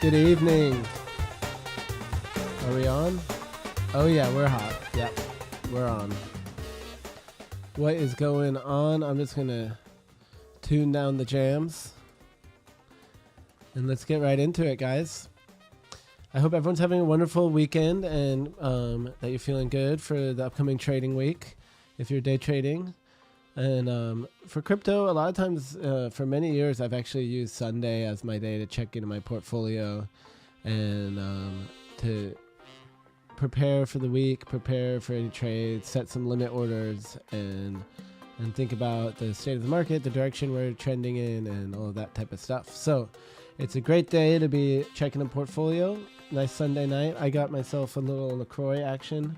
Good evening. Are we on? Oh yeah, we're hot. Yep, we're on. What is going on? I'm just gonna tune down the jams and let's get right into it, guys. I hope everyone's having a wonderful weekend and that you're feeling good for the upcoming trading week if you're day trading. And for crypto, a lot of times, for many years, I've actually used Sunday as my day to check into my portfolio and to prepare for the week, prepare for any trades, set some limit orders, and think about the state of the market, the direction we're trending in, and all of that type of stuff. So it's a great day to be checking a portfolio. Nice Sunday night. I got myself a little LaCroix action.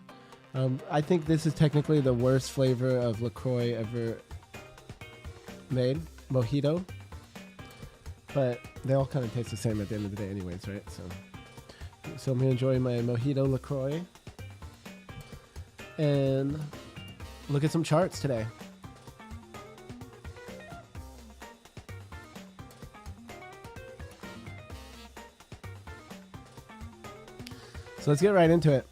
I think this is technically the worst flavor of LaCroix ever made, mojito. But they all kind of taste the same at the end of the day anyways, right? So I'm going to enjoy my mojito LaCroix and look at some charts today. So let's get right into it.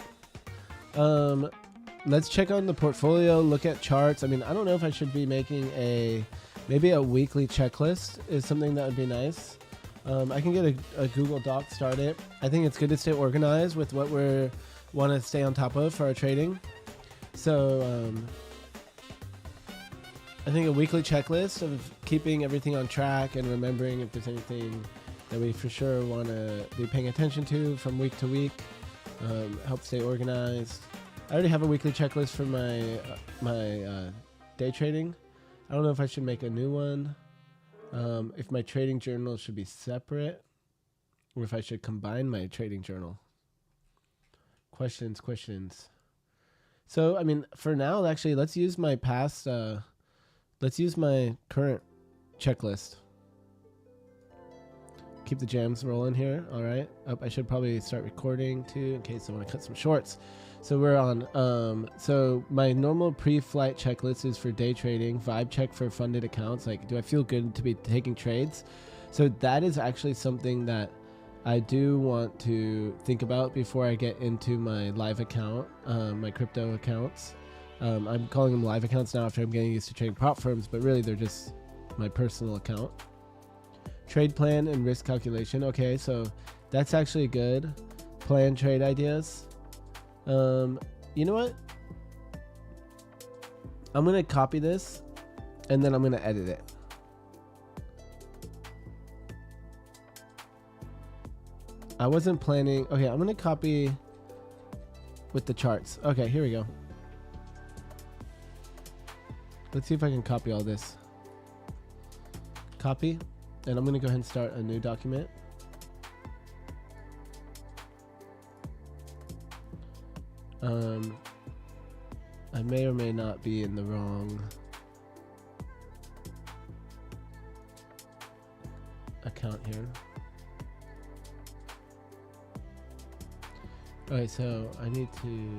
Let's check on the portfolio, look at charts. I mean, I don't know if I should be making maybe a weekly checklist is something that would be nice. I can get a Google Doc started. I think it's good to stay organized with what we want to stay on top of for our trading. So I think a weekly checklist of keeping everything on track and remembering if there's anything that we for sure want to be paying attention to from week to week. Help stay organized. I already have a weekly checklist for my day trading. I don't know if I should make a new one. If my trading journal should be separate, or if I should combine my trading journal. Questions. So, I mean, for now, actually, let's use my current checklist. Keep the jams rolling here. All right. I should probably start recording too in case I want to cut some shorts. So we're on. So my normal pre-flight checklist is for day trading. Vibe check for funded accounts. Like, do I feel good to be taking trades? So that is actually something that I do want to think about before I get into my live account, my crypto accounts. I'm calling them live accounts now after I'm getting used to trading prop firms, but really they're just my personal account. Trade plan and risk calculation. Okay, so that's actually good. Plan trade ideas. You know what? I'm going to copy this and then I'm going to edit it. I wasn't planning. Okay, I'm going to copy with the charts. Okay, here we go. Let's see if I can copy all this. Copy. And I'm going to go ahead and start a new document. I may or may not be in the wrong account here. Alright, so I need to...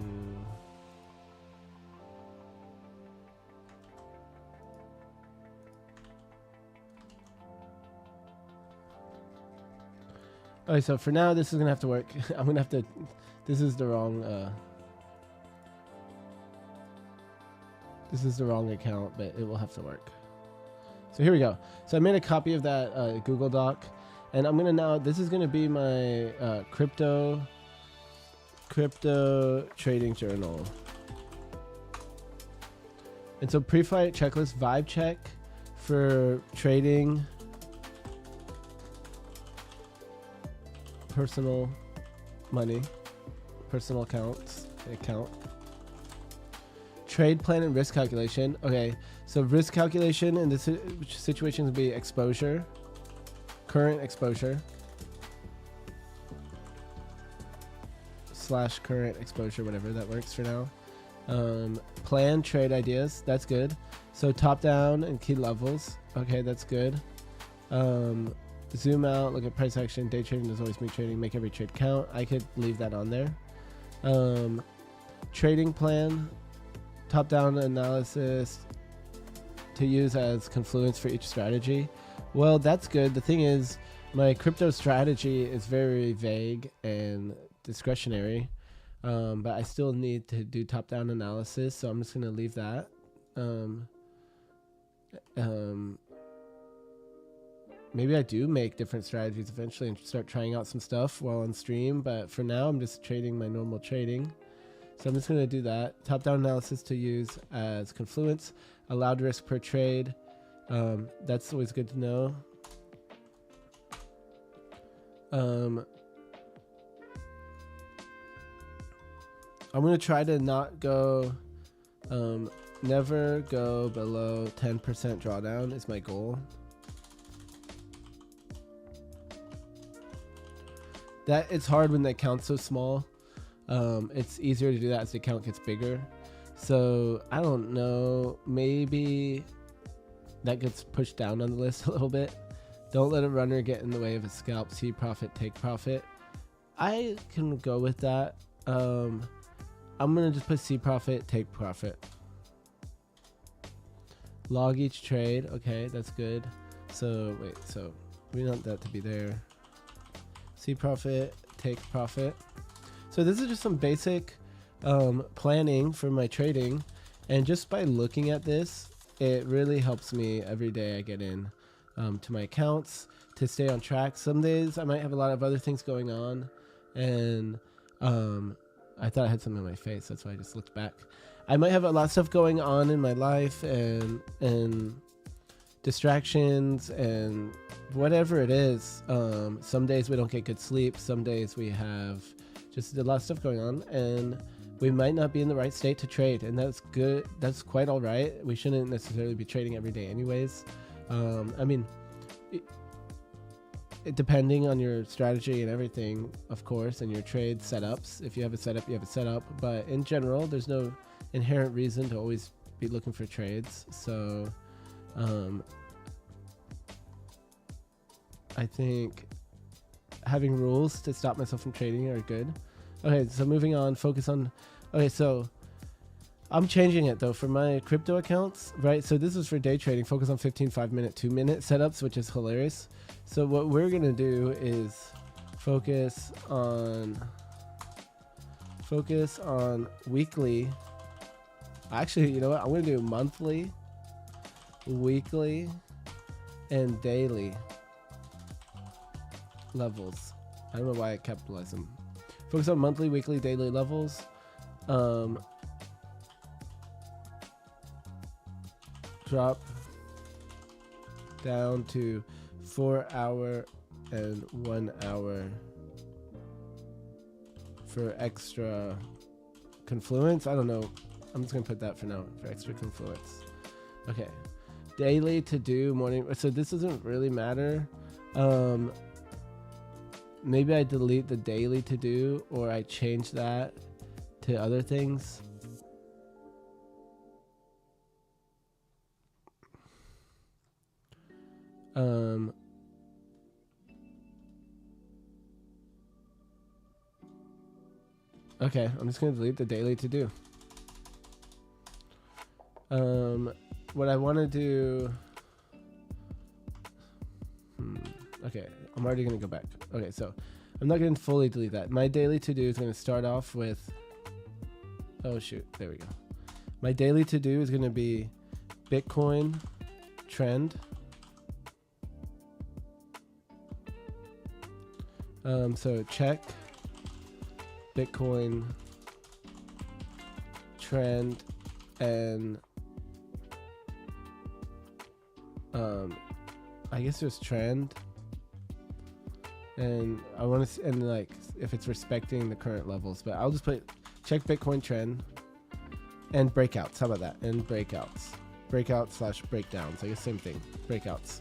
Alright, so for now, this is going to have to work. I'm going to have to... This is the wrong... This is the wrong account, but it will have to work. So here we go. So I made a copy of that Google Doc. And I'm going to now... This is going to be my crypto trading journal. And so pre-flight checklist, vibe check for trading... personal money, personal account, trade plan and risk calculation. Okay, so risk calculation in this situation would be exposure, current exposure / current exposure, whatever that works for now. Plan trade ideas, that's good. So top down and key levels. Okay, that's good. Zoom out, look at price action. Day trading does always mean trading. Make every trade count. I could leave that on there. Trading plan, top-down analysis to use as confluence for each strategy. Well, that's good. The thing is, My crypto strategy is very vague and discretionary, but I still need to do top-down analysis, so I'm just going to leave that. Maybe I do make different strategies eventually and start trying out some stuff while on stream, but for now I'm just trading my normal trading. So I'm just going to do that. Top-down analysis to use as Confluence, allowed risk per trade. That's always good to know. I'm going to try to not go, never go below 10% drawdown is my goal. That it's hard when the account's so small. It's easier to do that as the account gets bigger. So I don't know, maybe that gets pushed down on the list a little bit. Don't let a runner get in the way of a scalp. See profit, take profit. I can go with that. I'm gonna just put see profit, take profit. Log each trade. Okay, that's good. So wait, so we want that to be there. See profit, take profit. So this is just some basic planning for my trading, and just by looking at this, it really helps me every day I get in to my accounts to stay on track. Some days I might have a lot of other things going on, and I thought I had something on my face, that's why I just looked back. I might have a lot of stuff going on in my life and distractions and whatever it is. Some days we don't get good sleep, some days we have just a lot of stuff going on, and we might not be in the right state to trade, and that's good. That's quite all right. We shouldn't necessarily be trading every day anyways. I mean, depending on your strategy and everything, of course, and your trade setups. If you have a setup, you have a setup, but in general, there's no inherent reason to always be looking for trades. So I think having rules to stop myself from trading are good. Okay, so moving on, focus on, okay, so I'm changing it though for my crypto accounts, right? So this is for day trading, focus on 15, 5-minute, 2-minute setups, which is hilarious. So what we're gonna do is focus on weekly. Actually, you know what? I'm gonna do monthly, weekly, and daily levels. I don't know why I capitalized them. Focus on monthly, weekly, daily levels. Drop down to 4 hour and 1 hour for extra confluence. I don't know. I'm just gonna put that for now for extra confluence. Okay. Daily to do, morning. So this doesn't really matter. Maybe I delete the daily to do, or I change that to other things. Okay, I'm just gonna delete the daily to do. What I want to do. Okay, I'm already gonna go back. Okay, so I'm not gonna fully delete that. My daily to do is gonna start off with. Oh shoot! There we go. My daily to do is gonna be Bitcoin trend. So check Bitcoin trend and I guess just trend, and I want to, and like if it's respecting the current levels, but I'll just put check Bitcoin trend and breakouts. How about that? And breakouts, breakouts/breakdowns. I guess same thing. Breakouts.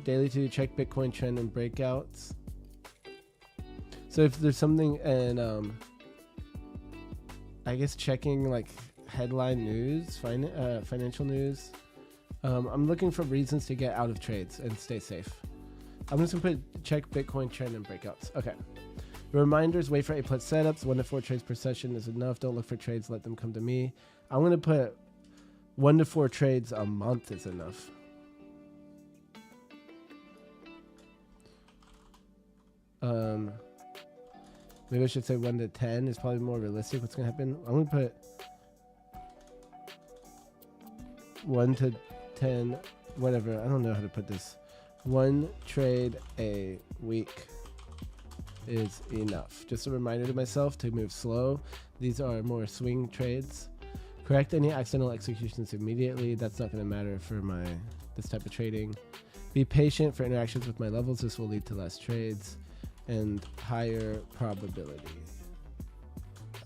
Daily to check Bitcoin trend and breakouts. So if there's something, and I guess checking like headline news, financial news. I'm looking for reasons to get out of trades and stay safe. I'm just gonna put check Bitcoin trend and breakouts. Okay. Reminders, wait for A+ setups. 1 to 4 trades per session is enough. Don't look for trades, let them come to me. I'm gonna put 1 to 4 trades a month is enough. Maybe I should say 1 to 10 is probably more realistic. What's gonna happen? I'm gonna put 1 to 10, whatever. I don't know how to put this. 1 trade a week is enough. Just a reminder to myself to move slow. These are more swing trades. Correct any accidental executions immediately. That's not going to matter for this type of trading. Be patient for interactions with my levels. This will lead to less trades and higher probability.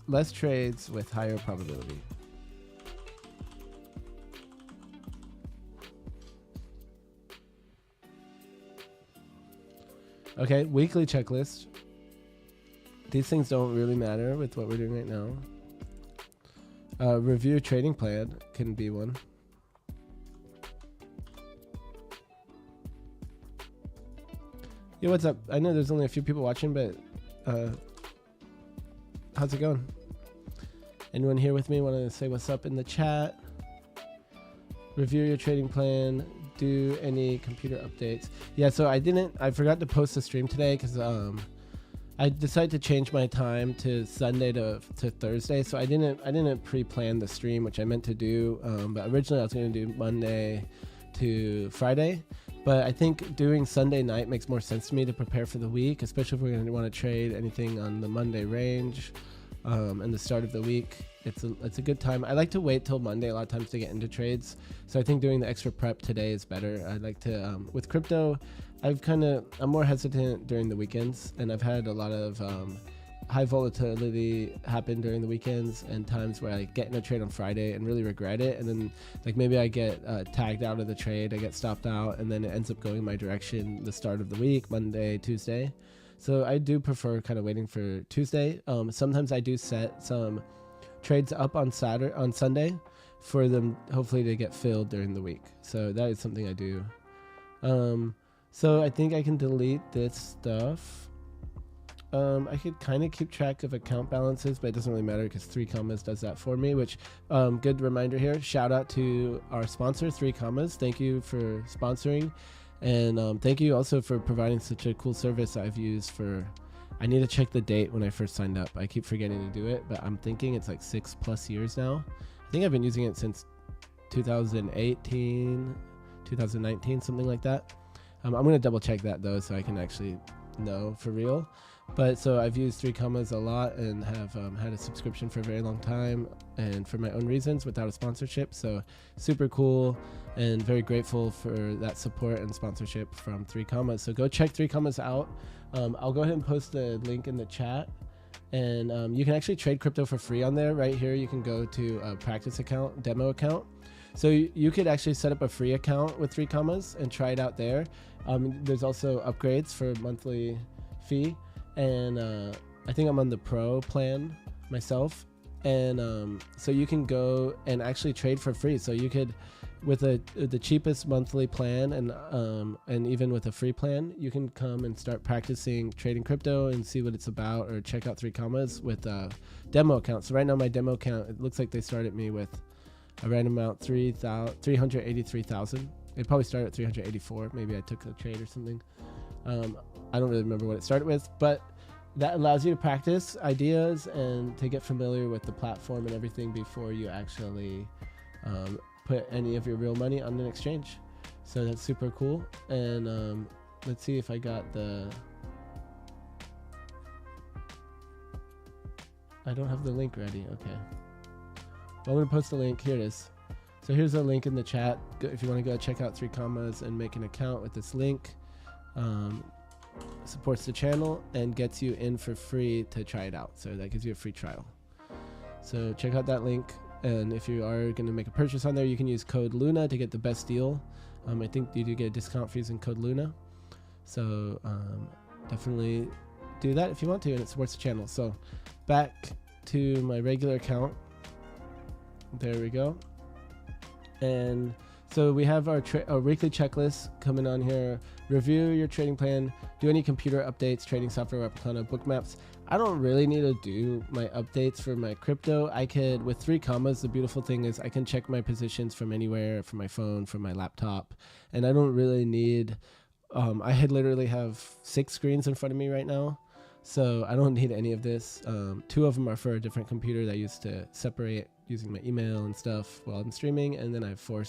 Less trades with higher probability. Okay, weekly checklist. These things don't really matter with what we're doing right now. Review a trading plan can be one. Yo, what's up? I know there's only a few people watching, but how's it going? Anyone here with me want to say what's up in the chat? Review your trading plan. Do any computer updates. Yeah, so I forgot to post the stream today because I decided to change my time to Sunday to Thursday, so I didn't pre-plan the stream, which I meant to do, but originally I was going to do Monday to Friday, but I think doing Sunday night makes more sense to me to prepare for the week, especially if we're going to want to trade anything on the Monday range and the start of the week. It's a good time. I like to wait till Monday a lot of times to get into trades, so I think doing the extra prep today is better. I like to with crypto, I'm more hesitant during the weekends, and I've had a lot of high volatility happen during the weekends and times where I get in a trade on Friday and really regret it, and then like maybe I get tagged out of the trade, I get stopped out, and then it ends up going my direction the start of the week, Monday, Tuesday. So I do prefer kind of waiting for Tuesday. Sometimes I do set some trades up on Sunday for them hopefully to get filled during the week. So that is something I do. So I think I can delete this stuff. I could kind of keep track of account balances, but it doesn't really matter because 3commas does that for me, which good reminder here. Shout out to our sponsor, 3commas. Thank you for sponsoring. And thank you also for providing such a cool service I've used for, I need to check the date when I first signed up. I keep forgetting to do it, but I'm thinking it's like 6+ years now. I think I've been using it since 2018, 2019, something like that. I'm going to double check that though, so I can actually know for real. But so I've used 3commas a lot and have had a subscription for a very long time and for my own reasons without a sponsorship. So super cool and very grateful for that support and sponsorship from 3commas. So go check 3commas out. I'll go ahead and post the link in the chat, and you can actually trade crypto for free on there. Right here you can go to a practice account, demo account. So you could actually set up a free account with 3commas and try it out there. There's also upgrades for monthly fee, and I think I'm on the pro plan myself, and so you can go and actually trade for free. So you could, with the cheapest monthly plan and even with a free plan, you can come and start practicing trading crypto and see what it's about, or check out 3commas with a demo account. So right now my demo account, it looks like they started me with a random amount, 383,000. It probably started at 384. Maybe I took a trade or something. I don't really remember what it started with, but that allows you to practice ideas and to get familiar with the platform and everything before you actually put any of your real money on an exchange. So that's super cool. And let's see if I got the... I don't have the link ready. Okay. Well, I'm going to post the link. Here it is. So here's a link in the chat if you want to go check out 3commas and make an account with this link. Supports the channel and gets you in for free to try it out. So that gives you a free trial. So check out that link. And if you are going to make a purchase on there, you can use code Luna to get the best deal. I think you do get a discount for using code Luna. So definitely do that if you want to, and it supports the channel. So back to my regular account. There we go. And so we have our weekly checklist coming on here. Review your trading plan. Do any computer updates, trading software, Replicana, book maps. I don't really need to do my updates for my crypto. I could, with 3commas, the beautiful thing is I can check my positions from anywhere, from my phone, from my laptop. And I don't really need I had literally have 6 screens in front of me right now. So I don't need any of this. 2 of them are for a different computer that I use to separate using my email and stuff while I'm streaming. And then I have 4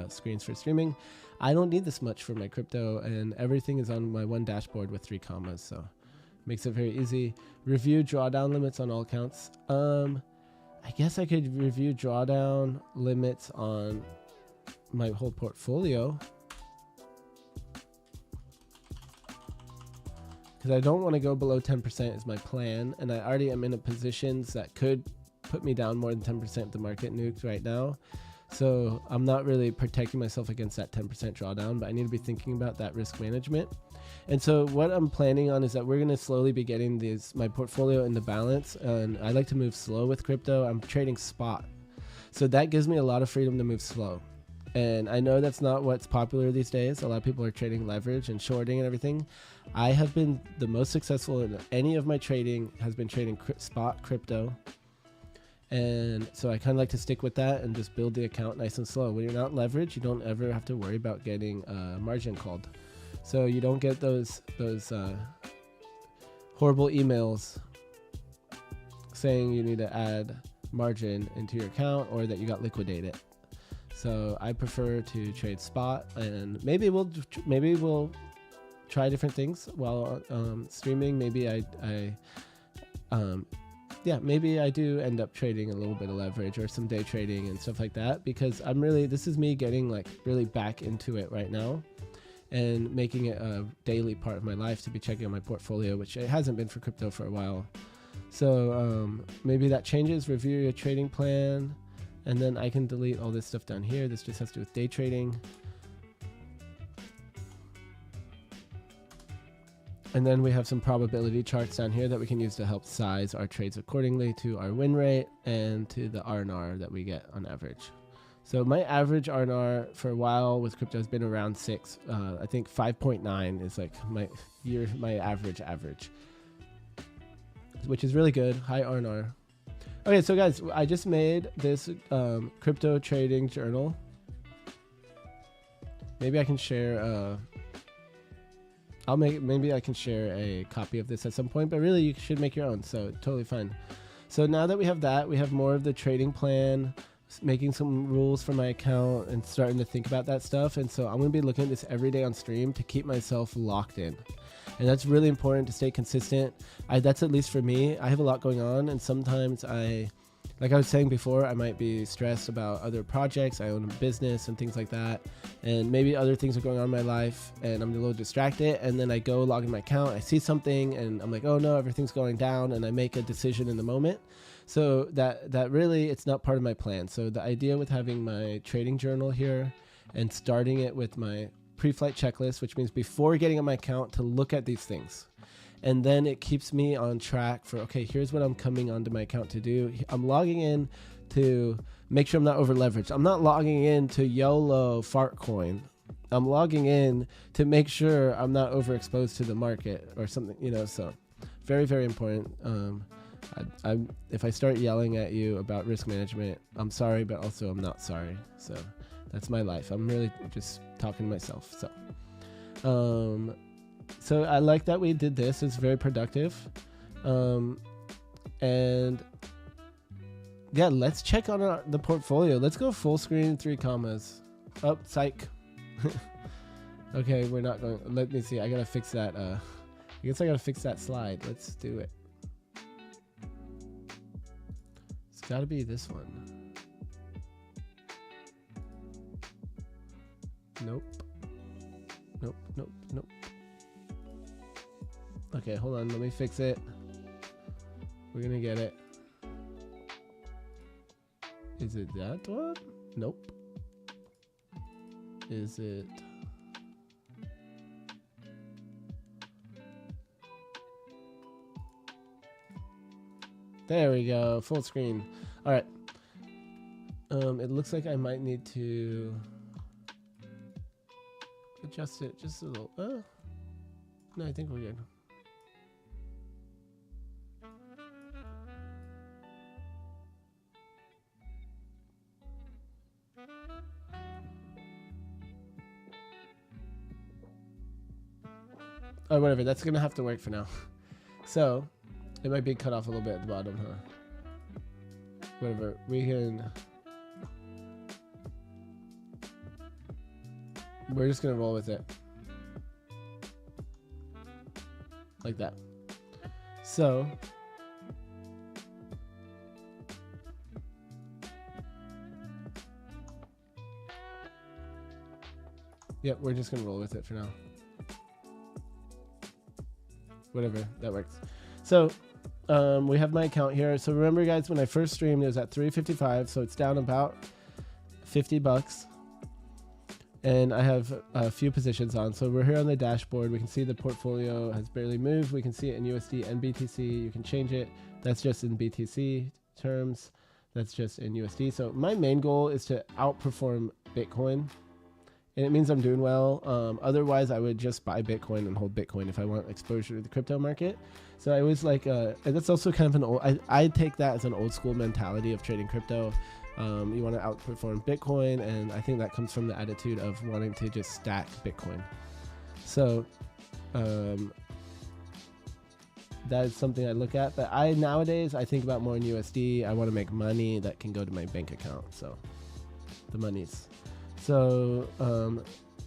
screens for streaming. I don't need this much for my crypto, and everything is on my one dashboard with 3commas. So makes it very easy. Review drawdown limits on all accounts. I guess I could review drawdown limits on my whole portfolio, because I don't want to go below 10% is my plan, and I already am in a positions that could put me down more than 10% of the market nukes right now. So I'm not really protecting myself against that 10% drawdown, but I need to be thinking about that risk management. And so what I'm planning on is that we're going to slowly be getting my portfolio into balance, and I like to move slow with crypto. I'm trading spot, so that gives me a lot of freedom to move slow. And I know that's not what's popular these days. A lot of people are trading leverage and shorting and everything. I have been the most successful in any of my trading has been trading spot crypto. And so I kind of like to stick with that and just build the account nice and slow. When you're not leveraged, you don't ever have to worry about getting margin called. So you don't get those horrible emails saying you need to add margin into your account or that you got liquidated. So I prefer to trade spot, and maybe we'll try different things while streaming. Maybe maybe I do end up trading a little bit of leverage or some day trading and stuff like that, because this is me getting like really back into it right now and making it a daily part of my life to be checking on my portfolio, which it hasn't been for crypto for a while. So maybe that changes. Review your trading plan, and then I can delete all this stuff down here. This just has to do with day trading. And then we have some probability charts down here that we can use to help size our trades accordingly to our win rate and to the R&R that we get on average. So my average R&R for a while with crypto has been around 6. I think 5.9 is like my average, which is really good. High R&R. Okay, so guys, I just made this crypto trading journal. Maybe I can share. Maybe I can share a copy of this at some point, but really you should make your own, so totally fine. So now that we have that, we have more of the trading plan, making some rules for my account and starting to think about that stuff. And so I'm going to be looking at this every day on stream to keep myself locked in. And that's really important to stay consistent. That's at least for me. I have a lot going on, and sometimes like I was saying before, I might be stressed about other projects. I own a business and things like that. And maybe other things are going on in my life and I'm a little distracted. And then I go log in my account, I see something and I'm like, oh no, everything's going down. And I make a decision in the moment. So that really, it's not part of my plan. So the idea with having my trading journal here and starting it with my pre-flight checklist, which means before getting on my account to look at these things. And then it keeps me on track for, okay, here's what I'm coming onto my account to do. I'm logging in to make sure I'm not over leveraged. I'm not logging in to YOLO Fartcoin. I'm logging in to make sure I'm not overexposed to the market or something, so very, very important. If I start yelling at you about risk management, I'm sorry, but also I'm not sorry. So that's my life. I'm really just talking to myself. So I like that we did this. It's very productive. And yeah, let's check on the portfolio. Let's go full screen, 3commas. Oh, psych. Okay, we're not going. Let me see. I gotta fix that. I guess I gotta fix that slide. Let's do it. It's gotta be this one. Nope. Nope. Okay, hold on. Let me fix it. We're gonna get it. Is it that one? Nope. Is it? There we go. Full screen. All right. It looks like I might need to adjust it just a little. No, I think we're good. or whatever. That's gonna have to work for now. So it might be cut off a little bit at the bottom, huh? Whatever. We can. We're just gonna roll with it like that. So yep, we're just gonna roll with it for now. Whatever, that works. So we have my account here. So remember, guys, when I first streamed, it was at 355, so it's down about $50. And I have a few positions on. So we're here on the dashboard. We can see the portfolio has barely moved. We can see it in USD and BTC. You can change it. That's just in BTC terms. That's just in USD. So my main goal is to outperform Bitcoin. And it means I'm doing well. Otherwise, I would just buy Bitcoin and hold Bitcoin if I want exposure to the crypto market. So I always like, and that's also kind of an old, I take that as an old school mentality of trading crypto. You want to outperform Bitcoin, and I think that comes from the attitude of wanting to just stack Bitcoin. So that is something I look at. But nowadays I think about more in USD. I want to make money that can go to my bank account. So the monies. So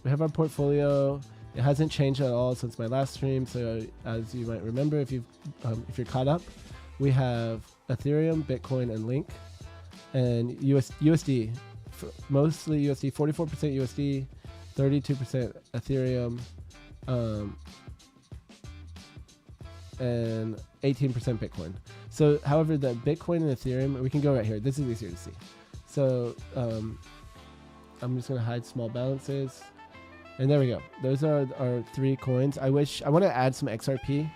we have our portfolio. It hasn't changed at all since my last stream. So as you might remember, if you're caught up, we have Ethereum, Bitcoin, and Link. And USD, mostly USD, 44% USD, 32% Ethereum, and 18% Bitcoin. So, however, the Bitcoin and Ethereum, we can go right here. This is easier to see. So, I'm just going to hide small balances. And there we go. Those are our 3 coins. I want to add some XRP.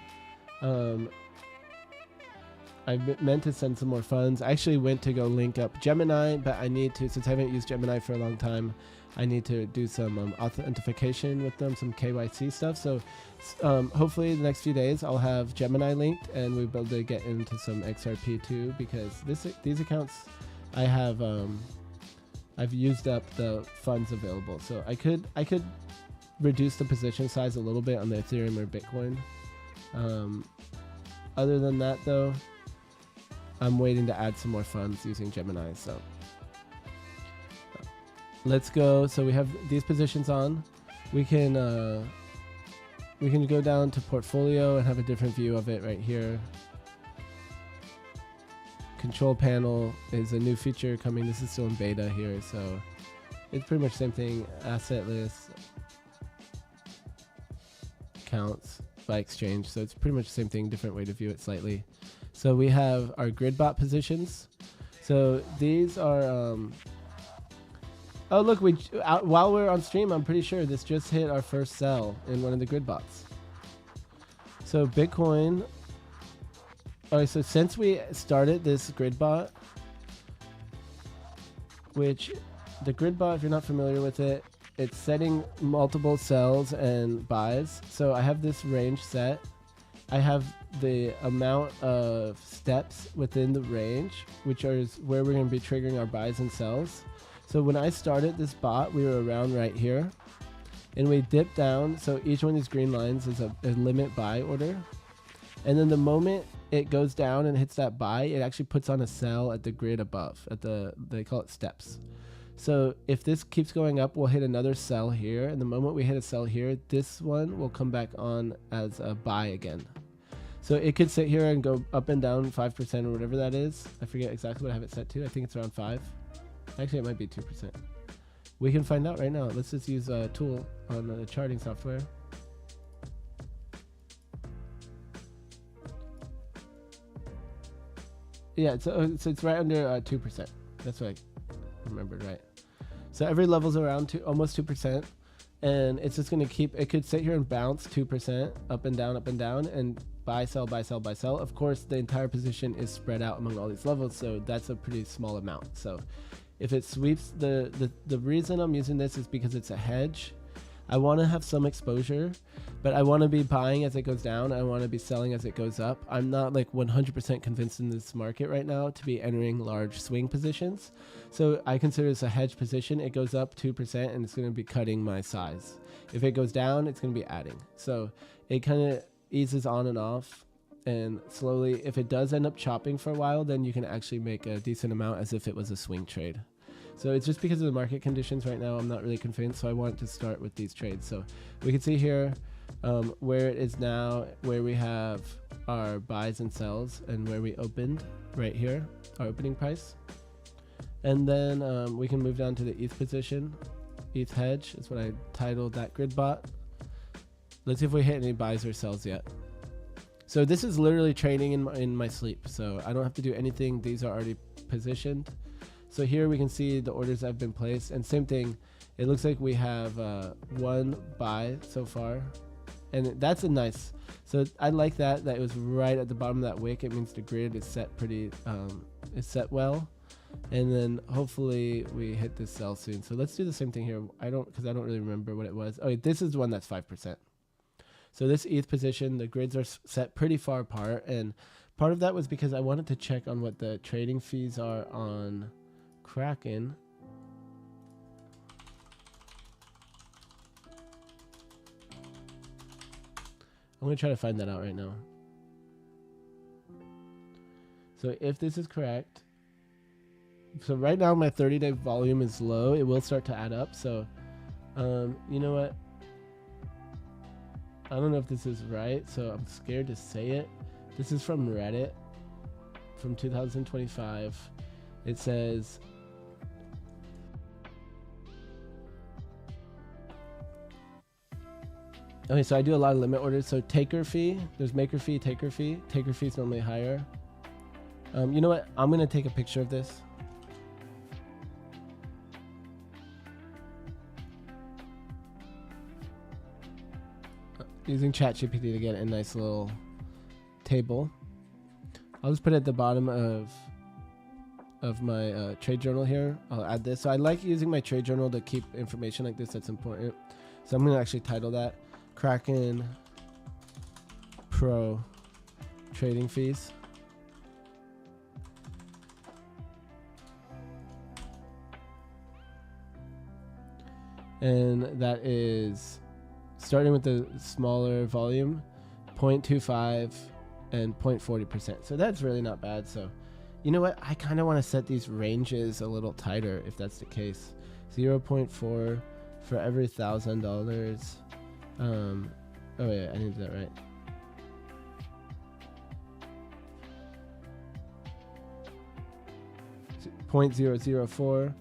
I meant to send some more funds. I actually went to go link up Gemini, but I need to, since I haven't used Gemini for a long time, I need to do some authentication with them, some KYC stuff. So hopefully the next few days I'll have Gemini linked and we'll be able to get into some XRP too, because these accounts I have, I've used up the funds available. So I could reduce the position size a little bit on the Ethereum or Bitcoin. Other than that though, I'm waiting to add some more funds using Gemini. So let's go. So we have these positions on. We can go down to portfolio and have a different view of it right here. Control panel is a new feature coming. This is still in beta here, so it's pretty much the same thing. Asset list, counts by exchange. So it's pretty much the same thing, different way to view it slightly. So we have our grid bot positions. So these are, oh look, while we're on stream, I'm pretty sure this just hit our first sell in one of the grid bots. So Bitcoin, alright, so since we started this grid bot, which the grid bot, if you're not familiar with it, it's setting multiple sells and buys. So I have this range set. I have the amount of steps within the range, which is where we're going to be triggering our buys and sells. So when I started this bot, we were around right here, and we dipped down. So each one of these green lines is a limit buy order. And then the moment it goes down and hits that buy, it actually puts on a sell at the grid above, at they call it steps. So if this keeps going up, we'll hit another sell here. And the moment we hit a sell here, this one will come back on as a buy again. So it could sit here and go up and down 5% or whatever that is. I forget exactly what I have it set to. I think it's around 5. Actually, it might be 2%. We can find out right now. Let's just use a tool on the charting software. Yeah, so it's right under 2%. That's what I remembered, right? So every level's around almost 2%. And it's just going to keep, it could sit here and bounce 2% up and down, and buy, sell, buy, sell, buy, sell. Of course, the entire position is spread out among all these levels, so that's a pretty small amount. So if it sweeps, the reason I'm using this is because it's a hedge. I want to have some exposure, but I want to be buying as it goes down. I want to be selling as it goes up. I'm not like 100% convinced in this market right now to be entering large swing positions. So I consider this a hedge position. It goes up 2% and it's going to be cutting my size. If it goes down, it's going to be adding. So it kind of eases on and off. And slowly, if it does end up chopping for a while, then you can actually make a decent amount as if it was a swing trade. So it's just because of the market conditions right now, I'm not really convinced. So I want to start with these trades. So we can see here where it is now, where we have our buys and sells and where we opened right here, our opening price. And then we can move down to the ETH position. ETH hedge is what I titled that grid bot. Let's see if we hit any buys or sells yet. So this is literally trading in my sleep. So I don't have to do anything. These are already positioned. So here we can see the orders that have been placed. And same thing, it looks like we have one buy so far. And that's a nice, so I like that it was right at the bottom of that wick. It means the grid is set pretty, is set well. And then hopefully we hit this sell soon. So let's do the same thing here. Because I don't really remember what it was. Oh, this is the one that's 5%. So this ETH position, the grids are set pretty far apart, and part of that was because I wanted to check on what the trading fees are on Kraken. I'm going to try to find that out right now. So if this is correct, so right now my 30-day volume is low. It will start to add up. So you know what? I don't know if this is right, so I'm scared to say it. This is from Reddit from 2025. It says, okay, so I do a lot of limit orders. So taker fee, there's maker fee, taker fee. Taker fee is normally higher. You know what? I'm going to take a picture of this. Using ChatGPT to get a nice little table. I'll just put it at the bottom of my trade journal here. I'll add this. So I like using my trade journal to keep information like this that's important. So I'm going to actually title that Kraken Pro Trading Fees. And that is starting with the smaller volume, 0.25 and 0.40%. So that's really not bad. So you know what? I kind of want to set these ranges a little tighter if that's the case. 0.4 for every $1,000. Oh yeah, I need that right. .004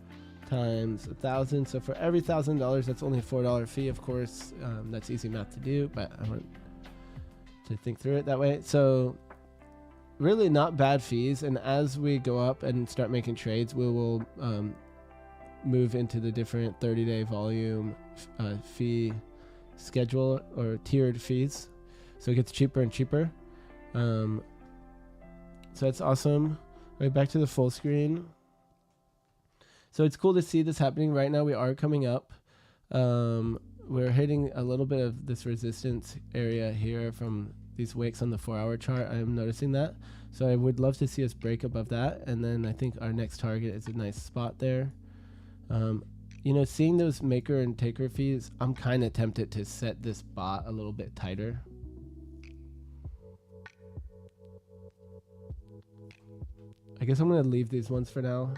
times 1,000. So for every $1,000, that's only a $4 fee. Of course, that's easy math to do, but I want to think through it that way. So really not bad fees. And as we go up and start making trades, we will move into the different 30-day volume fee schedule or tiered fees. So it gets cheaper and cheaper. So that's awesome. Right, back to the full screen. So it's cool to see this happening right now. We are coming up. We're hitting a little bit of this resistance area here from these wicks on the 4-hour chart. I'm noticing that. So I would love to see us break above that. And then I think our next target is a nice spot there. You know, seeing those maker and taker fees, I'm kind of tempted to set this bot a little bit tighter. I guess I'm going to leave these ones for now.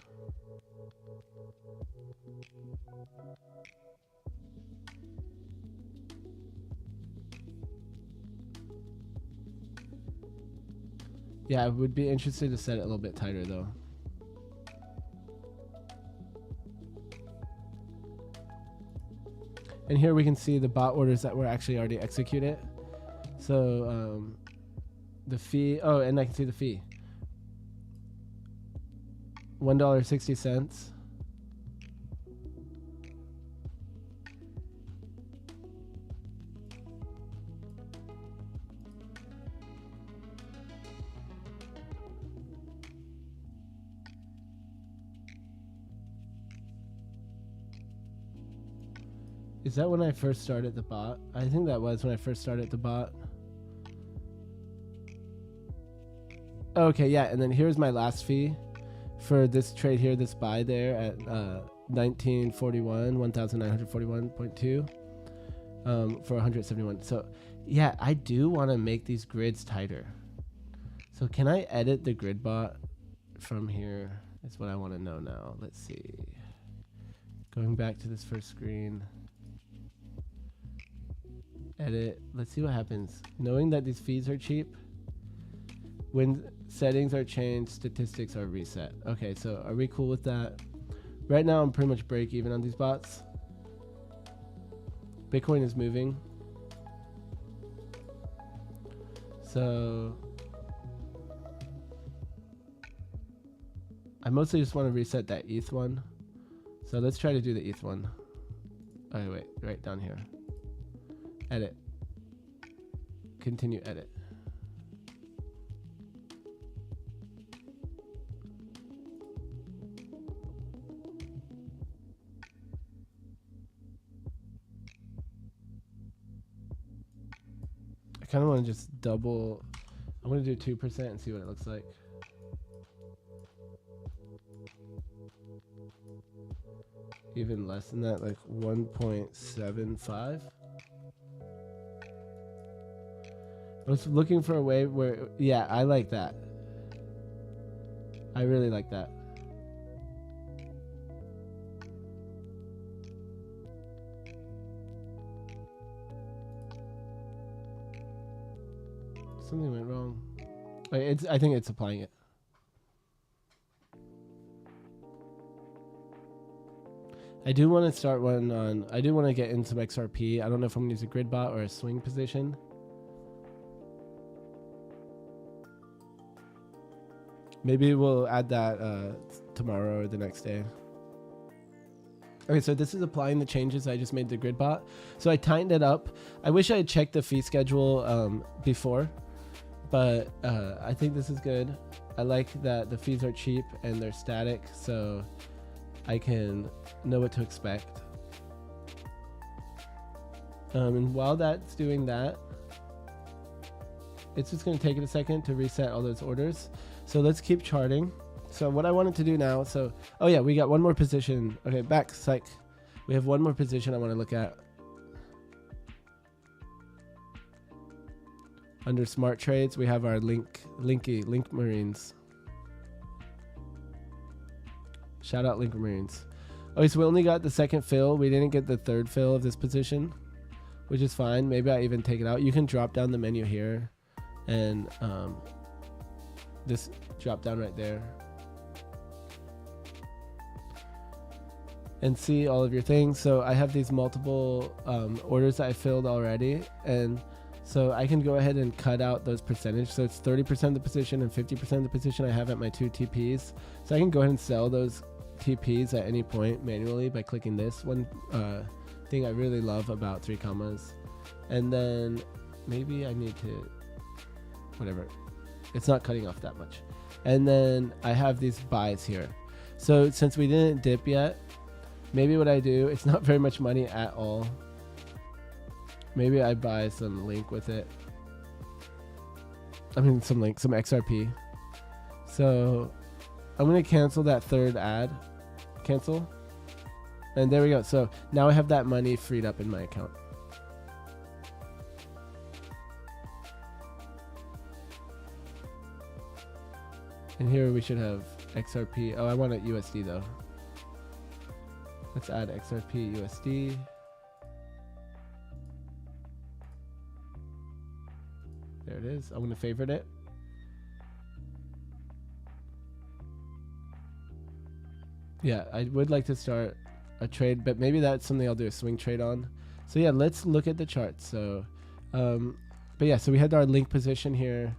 Yeah, I would be interested to set it a little bit tighter though. And here we can see the bot orders that were actually already executed. So the fee, oh, and I can see the fee. $1.60. Is that when I first started the bot? I think that was when I first started the bot. Okay, yeah, and then here's my last fee for this trade here, this buy there at 1941, 1941.2 for 171. So yeah, I do want to make these grids tighter. So can I edit the grid bot from here? That's what I want to know now. Let's see. Going back to this first screen. Edit. Let's see what happens. Knowing that these fees are cheap. When settings are changed, statistics are reset. Okay, so are we cool with that? Right now, I'm pretty much break even on these bots. Bitcoin is moving. So I mostly just want to reset that ETH one. So let's try to do the ETH one. Oh, wait, right down here. Edit. Continue edit. I kind of want to just double. I'm going to do 2% and see what it looks like. Even less than that, like 1.75. I was looking for a way where, yeah, I like that. I really like that. Something went wrong. I think it's applying it. I do want to start one on. I do want to get in some XRP. I don't know if I'm gonna use a grid bot or a swing position. Maybe we'll add that tomorrow or the next day. Okay, so this is applying the changes I just made to grid bot. So I tightened it up. I wish I had checked the fee schedule before. But I think this is good. I like that the fees are cheap and they're static, so I can know what to expect. And while that's doing that, it's just going to take it a second to reset all those orders. So let's keep charting. So what I wanted to do now, so, oh yeah, we got one more position. Okay, back, psych. We have one more position I want to look at. Under smart trades, we have our link Marines. Shout out Link Marines. Okay, so we only got the second fill. We didn't get the third fill of this position, which is fine. Maybe I even take it out. You can drop down the menu here and this drop down right there and see all of your things. So I have these multiple orders that I filled already, and so I can go ahead and cut out those percentage. So it's 30% of the position and 50% of the position I have at my 2 TPs. So I can go ahead and sell those TPs at any point manually by clicking this one thing I really love about 3commas. And then maybe I need to, whatever. It's not cutting off that much. And then I have these buys here. So since we didn't dip yet, maybe what I do, it's not very much money at all. Maybe I buy some link with it. I mean, some link, some XRP. So I'm going to cancel that third ad. Cancel. And there we go. So now I have that money freed up in my account. And here we should have XRP. Oh, I want it USD though. Let's add XRP USD. There it is. I'm going to favorite it. Yeah, I would like to start a trade, but maybe that's something I'll do a swing trade on. So yeah, let's look at the charts. So, but yeah, so we had our link position here,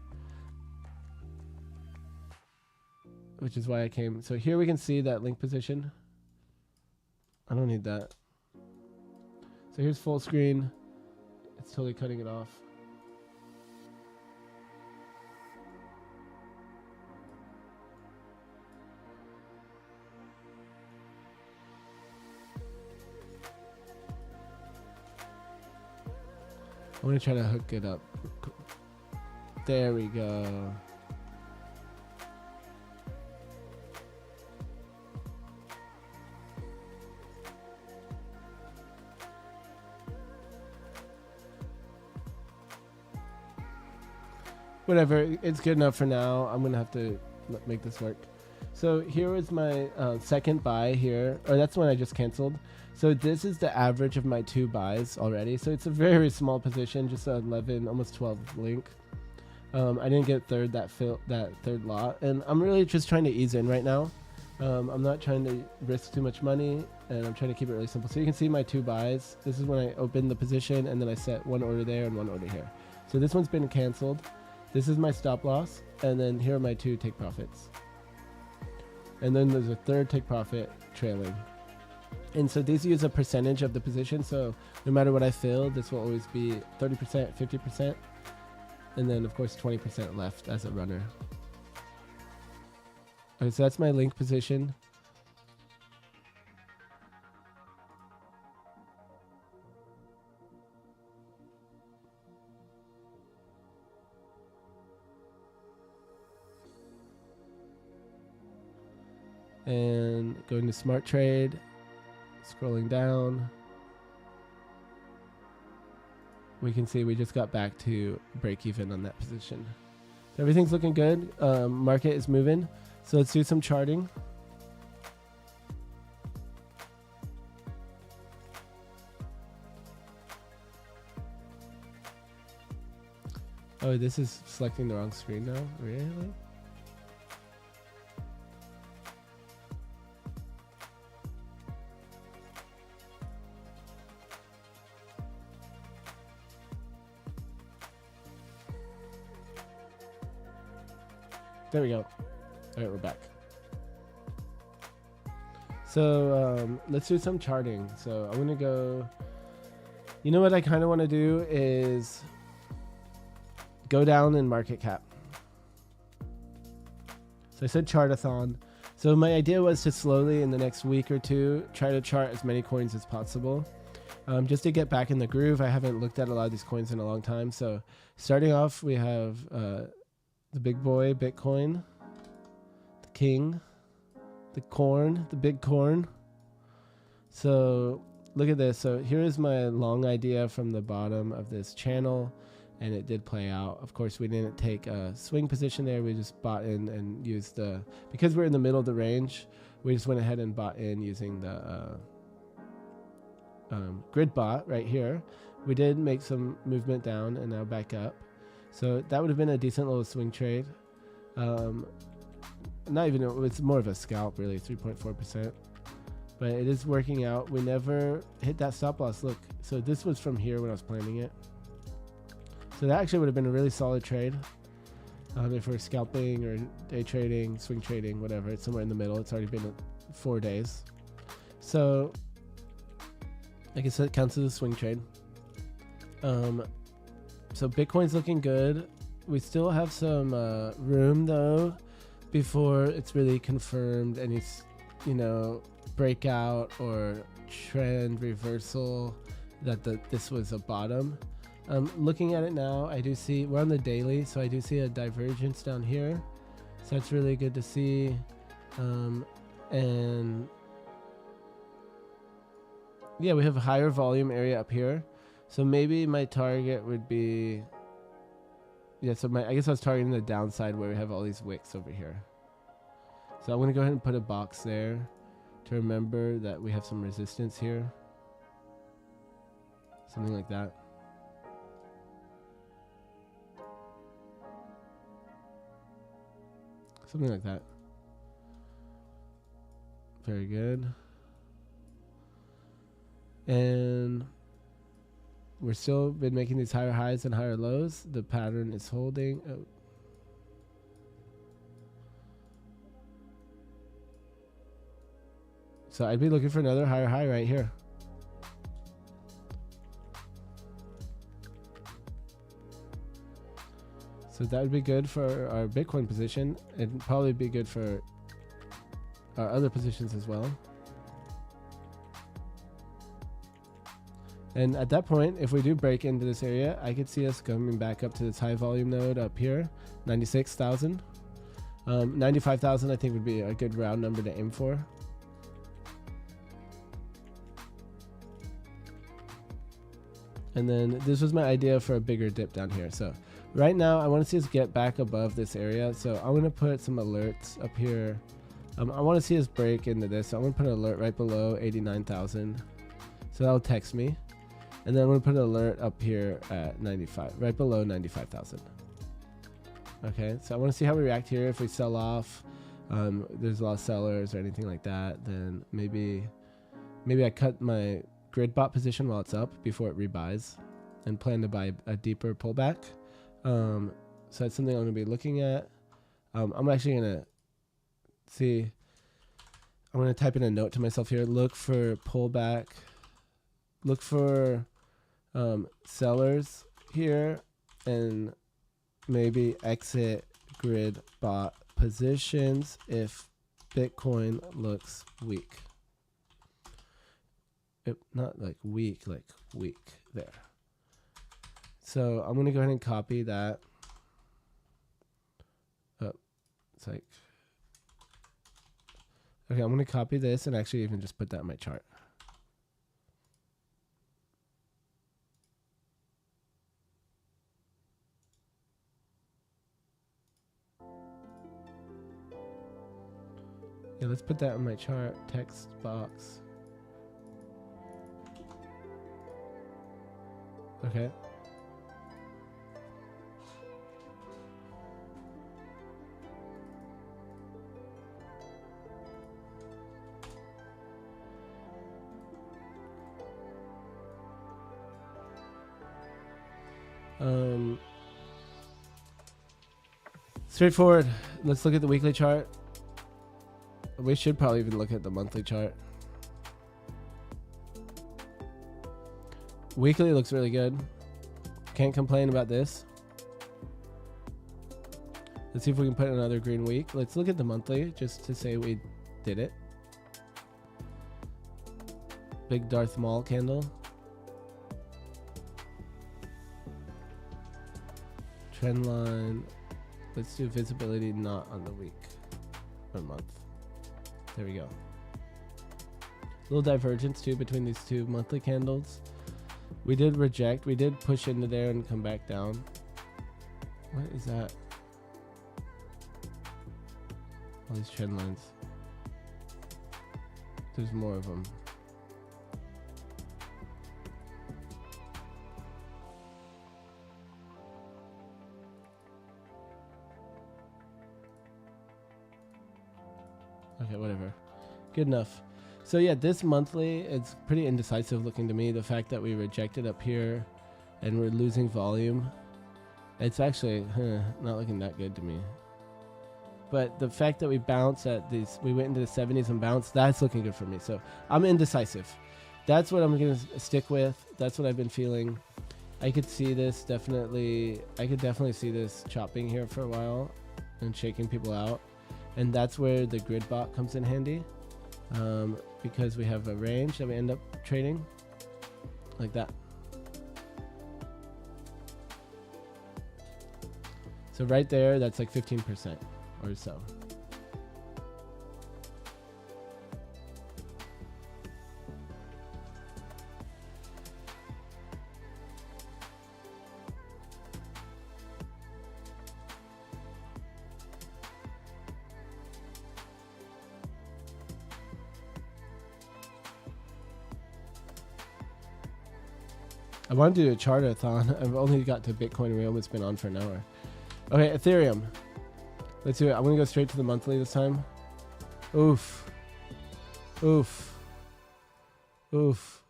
which is why I came. So here we can see that link position. I don't need that. So here's full screen. It's totally cutting it off. I want to try to hook it up. There we go. Whatever, it's good enough for now. I'm gonna have to make this work. So here is my second buy here, or that's one I just canceled. So this is the average of my 2 buys already. So it's a very small position, just 11, almost 12 link. I didn't get that third lot, and I'm really just trying to ease in right now. I'm not trying to risk too much money, and I'm trying to keep it really simple. So you can see my 2 buys. This is when I opened the position, and then I set 1 order there and 1 order here. So this one's been canceled. This is my stop loss, and then here are my 2 take profits. And then there's a third take profit trailing. And so these use a percentage of the position, so no matter what I fill, this will always be 30%, 50%, and then of course 20% left as a runner. Okay, so that's my link position. And going to smart trade, scrolling down, we can see we just got back to break even on that position. So everything's looking good. Market is moving. So let's do some charting. Oh, this is selecting the wrong screen now, really? There we go. All right, we're back. So let's do some charting. So I'm gonna go, you know what I kind of want to do is go down in market cap. So I said chartathon. So my idea was to slowly in the next week or 2 try to chart as many coins as possible. Just to get back in the groove. I haven't looked at a lot of these coins in a long time. So starting off, we have the big boy, Bitcoin, the king, the corn, the big corn. So look at this. So here is my long idea from the bottom of this channel, and it did play out. Of course, we didn't take a swing position there. We just bought in and used because we're in the middle of the range, we just went ahead and bought in using the grid bot right here. We did make some movement down and now back up. So that would have been a decent little swing trade. Not even, it's more of a scalp really, 3.4%. But it is working out. We never hit that stop loss. Look, so this was from here when I was planning it. So that actually would have been a really solid trade. If we're scalping or day trading, swing trading, whatever, it's somewhere in the middle. It's already been 4 days. So I guess that counts as a swing trade. So Bitcoin's looking good. We still have some room though before it's really confirmed any, breakout or trend reversal that this was a bottom. Looking at it now, I do see we're on the daily, so I do see a divergence down here. So that's really good to see. And yeah, we have a higher volume area up here. So maybe my target would be, I guess I was targeting the downside where we have all these wicks over here. So I'm going to go ahead and put a box there to remember that we have some resistance here. Something like that. Something like that. Very good. And we're still been making these higher highs and higher lows. The pattern is holding. Oh. So I'd be looking for another higher high right here. So that would be good for our Bitcoin position, and probably be good for our other positions as well. And at that point, if we do break into this area, I could see us coming back up to this high volume node up here, 96,000. 95,000 I think would be a good round number to aim for. And then this was my idea for a bigger dip down here. So right now I want to see us get back above this area. So I'm going to put some alerts up here. I want to see us break into this. So I'm going to put an alert right below 89,000. So that'll text me. And then I'm going to put an alert up here at 95, right below 95,000. Okay, so I want to see how we react here. If we sell off, there's a lot of sellers or anything like that, then maybe I cut my grid bot position while it's up before it rebuys and plan to buy a deeper pullback. So that's something I'm going to be looking at. I'm actually going to see, I'm going to type in a note to myself here. Look for pullback. Look for sellers here and maybe exit grid bot positions if Bitcoin looks weak. Not like weak, like weak there. So I'm going to go ahead and copy that. Oh, it's like, okay, I'm going to copy this and actually even just put that in my chart. Yeah, let's put that in my chart text box. Okay. Straightforward. Let's look at the weekly chart. We should probably even look at the monthly chart. Weekly looks really good. Can't complain about this. Let's see if we can put another green week. Let's look at the monthly just to say we did it. Big Darth Maul candle. Trend line. Let's do visibility not on the week or month. There we go. Little divergence too between these two monthly candles. We did reject. We did push into there and come back down. What is that? All these trend lines. There's more of them. Okay, whatever. Good enough. So yeah, this monthly, it's pretty indecisive looking to me. The fact that we rejected up here and we're losing volume, it's actually not looking that good to me. But the fact that we bounced at these, we went into the 70s and bounced, that's looking good for me. So I'm indecisive. That's what I'm going to stick with. That's what I've been feeling. I could see this definitely, I could definitely see this chopping here for a while and shaking people out. And that's where the grid bot comes in handy, because we have a range that we end up trading like that. So right there, that's like 15% or so. I want to do a chartathon. I've only got to Bitcoin Realm. It's been on for an hour. Okay, Ethereum. Let's do it. I'm going to go straight to the monthly this time. Oof. Oof. Oof.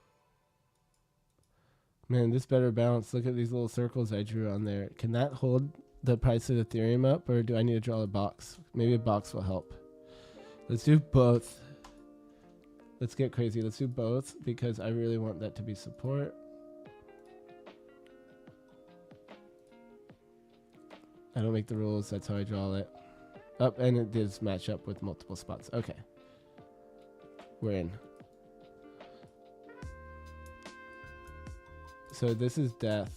Man, this better bounce. Look at these little circles I drew on there. Can that hold the price of Ethereum up, or do I need to draw a box? Maybe a box will help. Let's do both. Let's get crazy. Let's do both because I really want that to be support. I don't make the rules. That's how I draw it. Up, and it does match up with multiple spots. Okay. We're in. So this is death.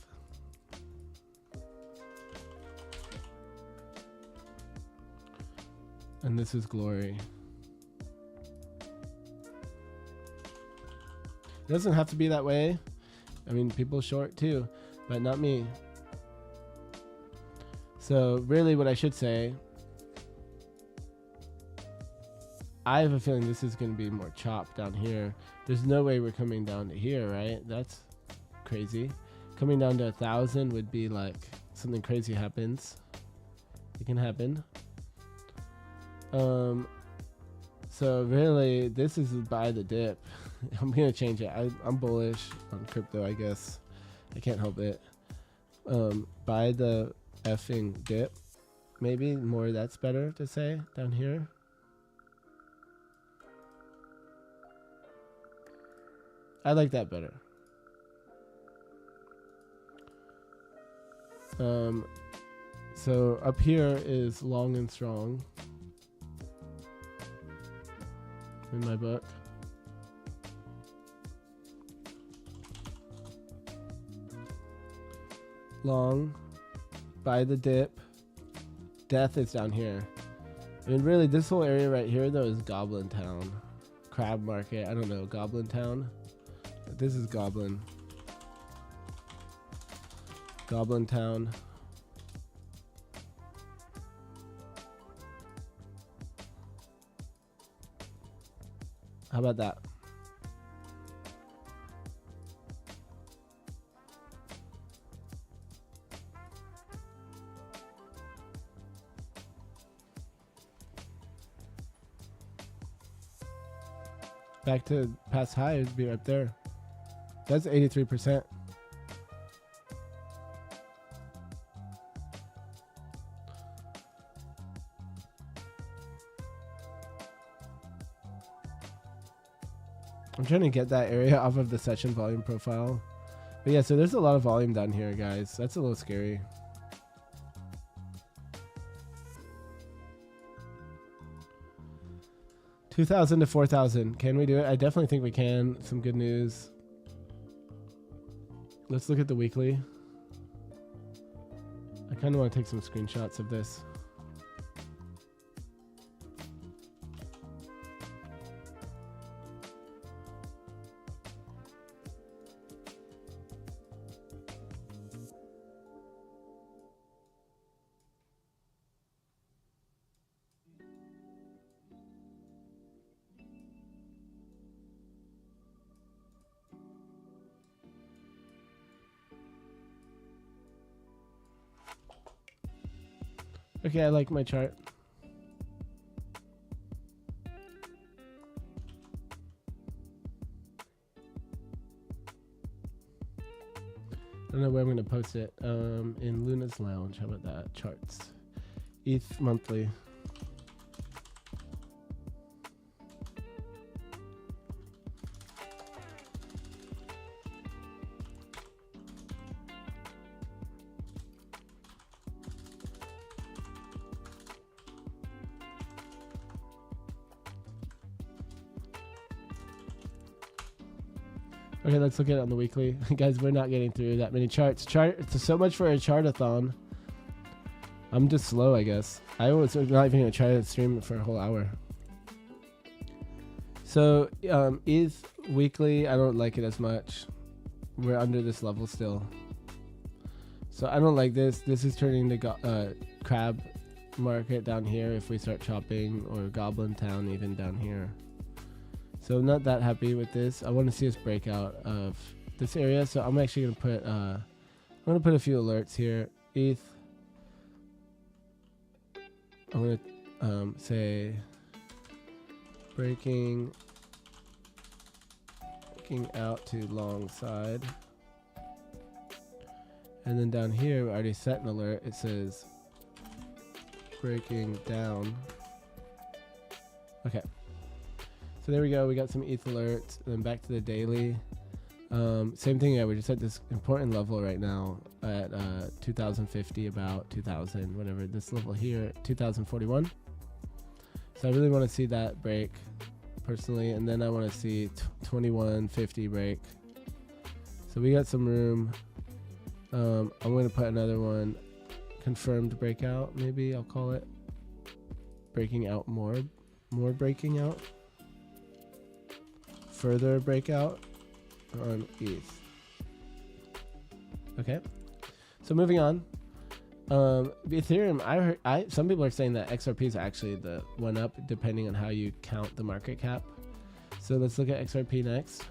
And this is glory. It doesn't have to be that way. I mean, people short too, but not me. So really what I should say, I have a feeling this is going to be more chopped down here. There's no way we're coming down to here, right? That's crazy. Coming down to 1,000 would be like something crazy happens. It can happen. So really, this is buy the dip. I'm gonna change it. I'm bullish on crypto, I guess. I can't help it. Buy the effing dip. Maybe more. That's better to say down here. I like that better. So up here is long and strong in my book. Long, buy the dip. Death is down here. I mean, really, this whole area right here, though, is Goblin Town. Crab Market, I don't know, Goblin Town. But this is Goblin. Goblin Town. How about that? Back to past high, it'd be right there. That's 83%. I'm trying to get that area off of the session volume profile. But yeah, so there's a lot of volume down here, guys. That's a little scary. $2,000 to $4,000. Can we do it? I definitely think we can. Some good news. Let's look at the weekly. I kind of want to take some screenshots of this. Okay, I like my chart. I don't know where I'm going to post it. In Luna's Lounge. How about that? Charts. ETH monthly. Okay, let's look at it on the weekly. Guys, we're not getting through that many charts. It's so much for a chartathon. I'm just slow, I guess. I was not even going to try to stream it for a whole hour. So, ETH weekly, I don't like it as much. We're under this level still. So I don't like this. This is turning to crab market down here if we start chopping, or Goblin Town even down here. So I'm not that happy with this. I want to see us break out of this area. So I'm actually going to put I'm going to put a few alerts here. ETH. I'm going to say breaking out to long side. And then down here, we already set an alert. It says breaking down. Okay. So there we go. We got some ETH alerts. And then back to the daily. Same thing. Yeah, we're just at this important level right now at 2050, about 2000, whatever. This level here, 2041. So I really want to see that break personally, and then I want to see 2150 break. So we got some room. I'm going to put another one. Confirmed breakout, maybe I'll call it. Breaking out more breaking out. Further breakout on ETH. Okay. So moving on. Ethereum, some people are saying that XRP is actually the one up, depending on how you count the market cap. So let's look at XRP next.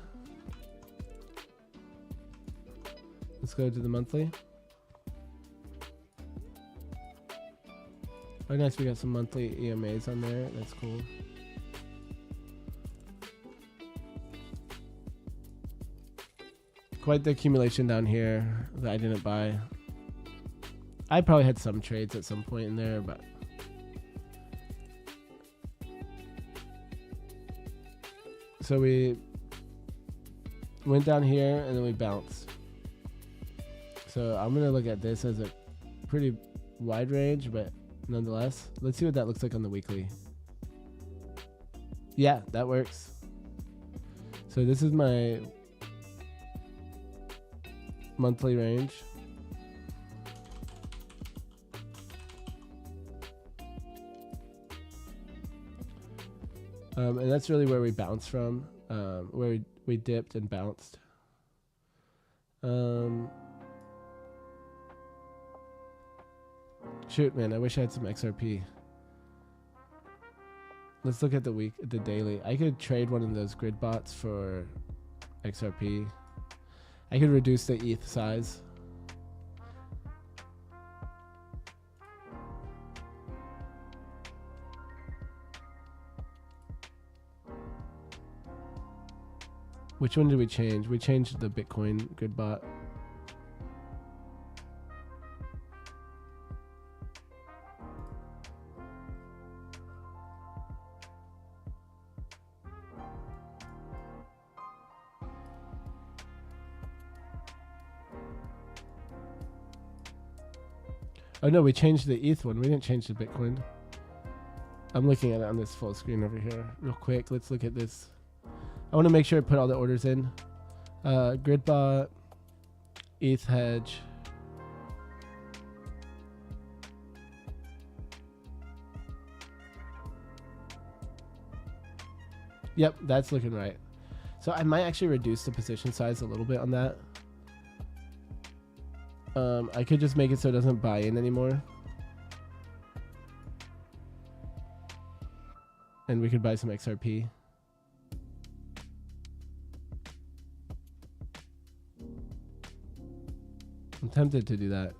Let's go to the monthly. Oh, nice. We got some monthly EMAs on there. That's cool. Quite the accumulation down here that I didn't buy. I probably had some trades at some point in there, but so we went down here and then we bounced. So I'm gonna look at this as a pretty wide range, but nonetheless, let's see what that looks like on the weekly. Yeah, that works. So this is my monthly range. And that's really where we bounced from, where we dipped and bounced. Shoot, man, I wish I had some XRP. Let's look at the daily. I could trade one of those grid bots for XRP. I could reduce the ETH size. Which one did we change? We changed the Bitcoin grid bot. Oh no, we changed the ETH one. We didn't change the Bitcoin. I'm looking at it on this full screen over here. Real quick, let's look at this. I want to make sure I put all the orders in. Grid bot, ETH hedge. Yep, that's looking right. So I might actually reduce the position size a little bit on that. I could just make it so it doesn't buy in anymore. And we could buy some XRP. I'm tempted to do that.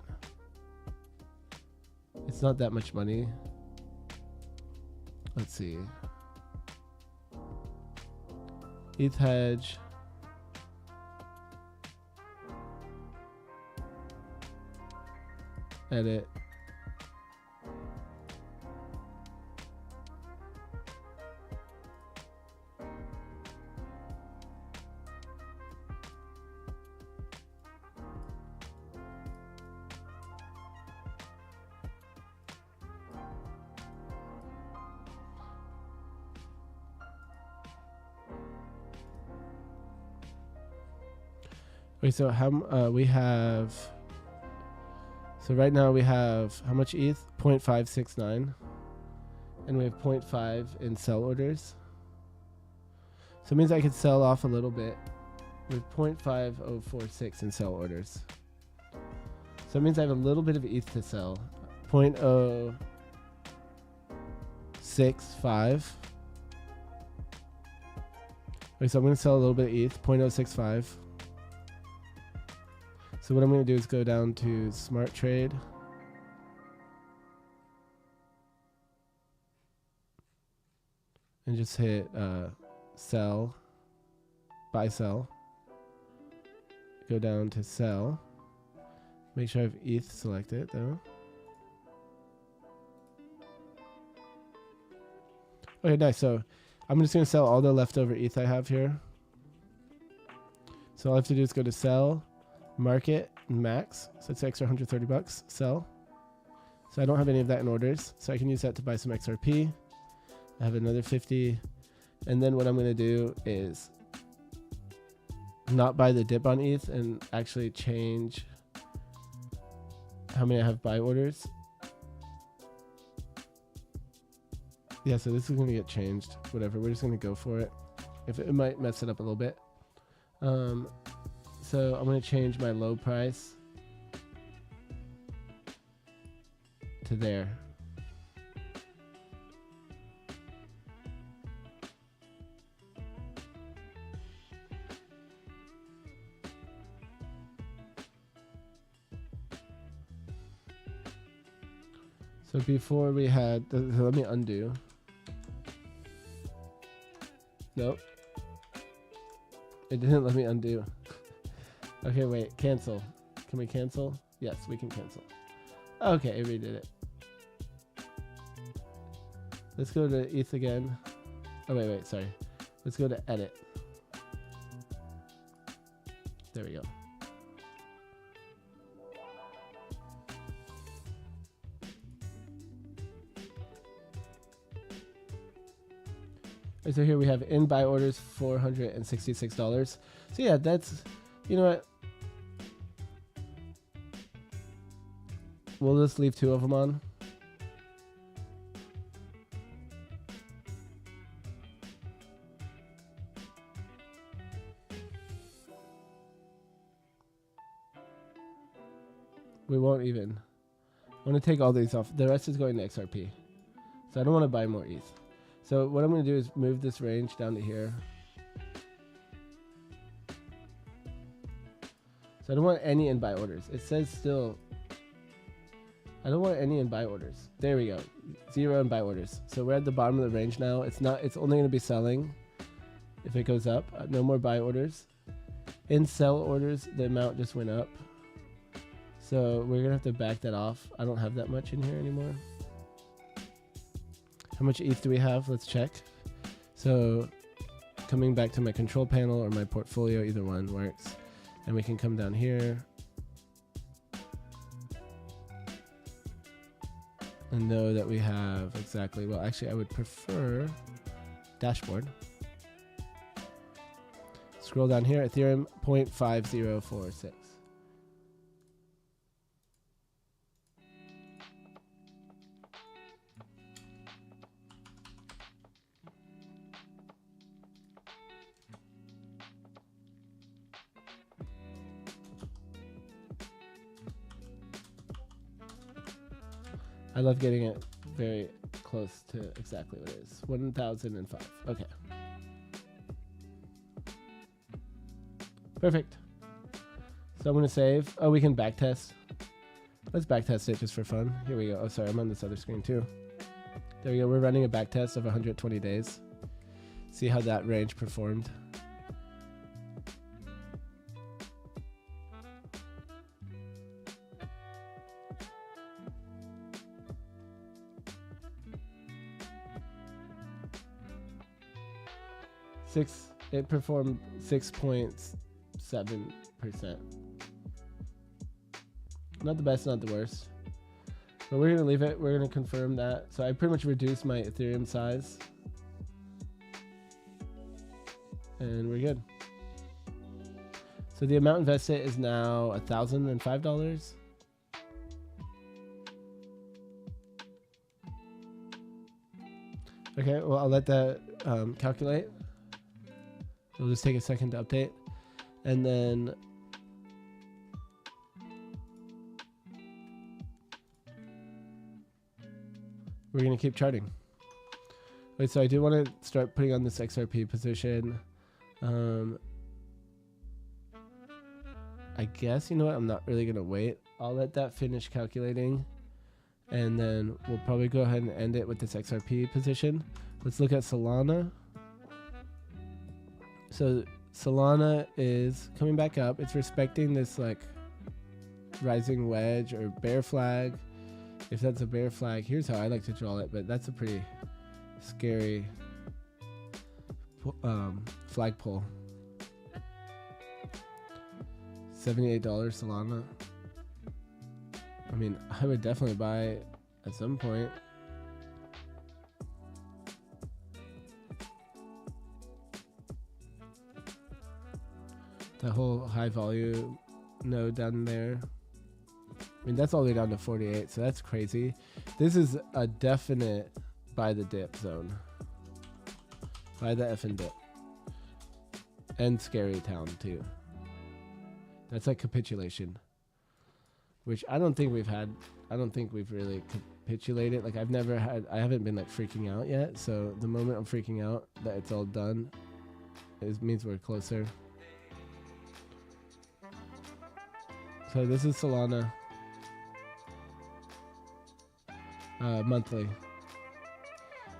It's not that much money. Let's see. ETH hedge. Edit. Wait, so how we have? So right now we have how much ETH? 0.569, and we have 0.5 in sell orders. So it means I could sell off a little bit with 0.5046 in sell orders. So it means I have a little bit of ETH to sell. 0.065. Okay, so I'm going to sell a little bit of ETH, 0.065. So what I'm going to do is go down to Smart Trade. And just hit sell, buy, sell. Go down to sell. Make sure I have ETH selected though. Okay, nice. So I'm just going to sell all the leftover ETH I have here. So all I have to do is go to sell, market, max. So it's extra $130. Sell. So I don't have any of that in orders. So I can use that to buy some XRP. I have another 50. And then what I'm going to do is not buy the dip on ETH and actually change how many I have buy orders. Yeah, so this is going to get changed. Whatever, we're just going to go for it. If it might mess it up a little bit. So I'm going to change my low price to there. So before we had, let me undo. Nope. It didn't let me undo. Okay, wait, cancel. Can we cancel? Yes, we can cancel. Okay, it redid it. Let's go to ETH again. Oh, wait, sorry. Let's go to edit. There we go. So here we have in buy orders $466. So yeah, that's, you know what? We'll just leave 2 of them on. We won't even. I want to take all these off. The rest is going to XRP. So I don't want to buy more ETH. So what I'm going to do is move this range down to here. So I don't want any in buy orders. It says still, I don't want any in buy orders. There we go. 0 in buy orders. So we're at the bottom of the range now. It's only going to be selling if it goes up. No more buy orders. In sell orders, the amount just went up. So we're going to have to back that off. I don't have that much in here anymore. How much ETH do we have? Let's check. So coming back to my control panel or my portfolio, either one works. And we can come down here and know that we have exactly, well, actually I would prefer dashboard. Scroll down here, Ethereum 0.5046. I love getting it very close to exactly what it is. 1005. Okay. Perfect. So I'm going to save. Oh, we can backtest. Let's backtest it just for fun. Here we go. Oh, sorry. I'm on this other screen too. There we go. We're running a backtest of 120 days. See how that range performed. It performed 6.7%. Not the best, not the worst. But we're going to leave it. We're going to confirm that. So I pretty much reduced my Ethereum size. And we're good. So the amount invested is now $1,005. Okay, well, I'll let that calculate. It'll just take a second to update. And then we're going to keep charting. Wait, so I do want to start putting on this XRP position. I guess, you know what? I'm not really going to wait. I'll let that finish calculating. And then we'll probably go ahead and end it with this XRP position. Let's look at Solana. So Solana is coming back up. It's respecting this like rising wedge or bear flag. If that's a bear flag, here's how I like to draw it, but that's a pretty scary flagpole. $78 Solana. I mean, I would definitely buy at some point. That whole high volume node down there. I mean, that's all the way down to 48, so that's crazy. This is a definite buy the dip zone. Buy the effing dip. And scary town, too. That's like capitulation. Which I don't think we've had. I don't think we've really capitulated. Like, I haven't been like freaking out yet. So the moment I'm freaking out that it's all done, it means we're closer. So this is Solana. Monthly.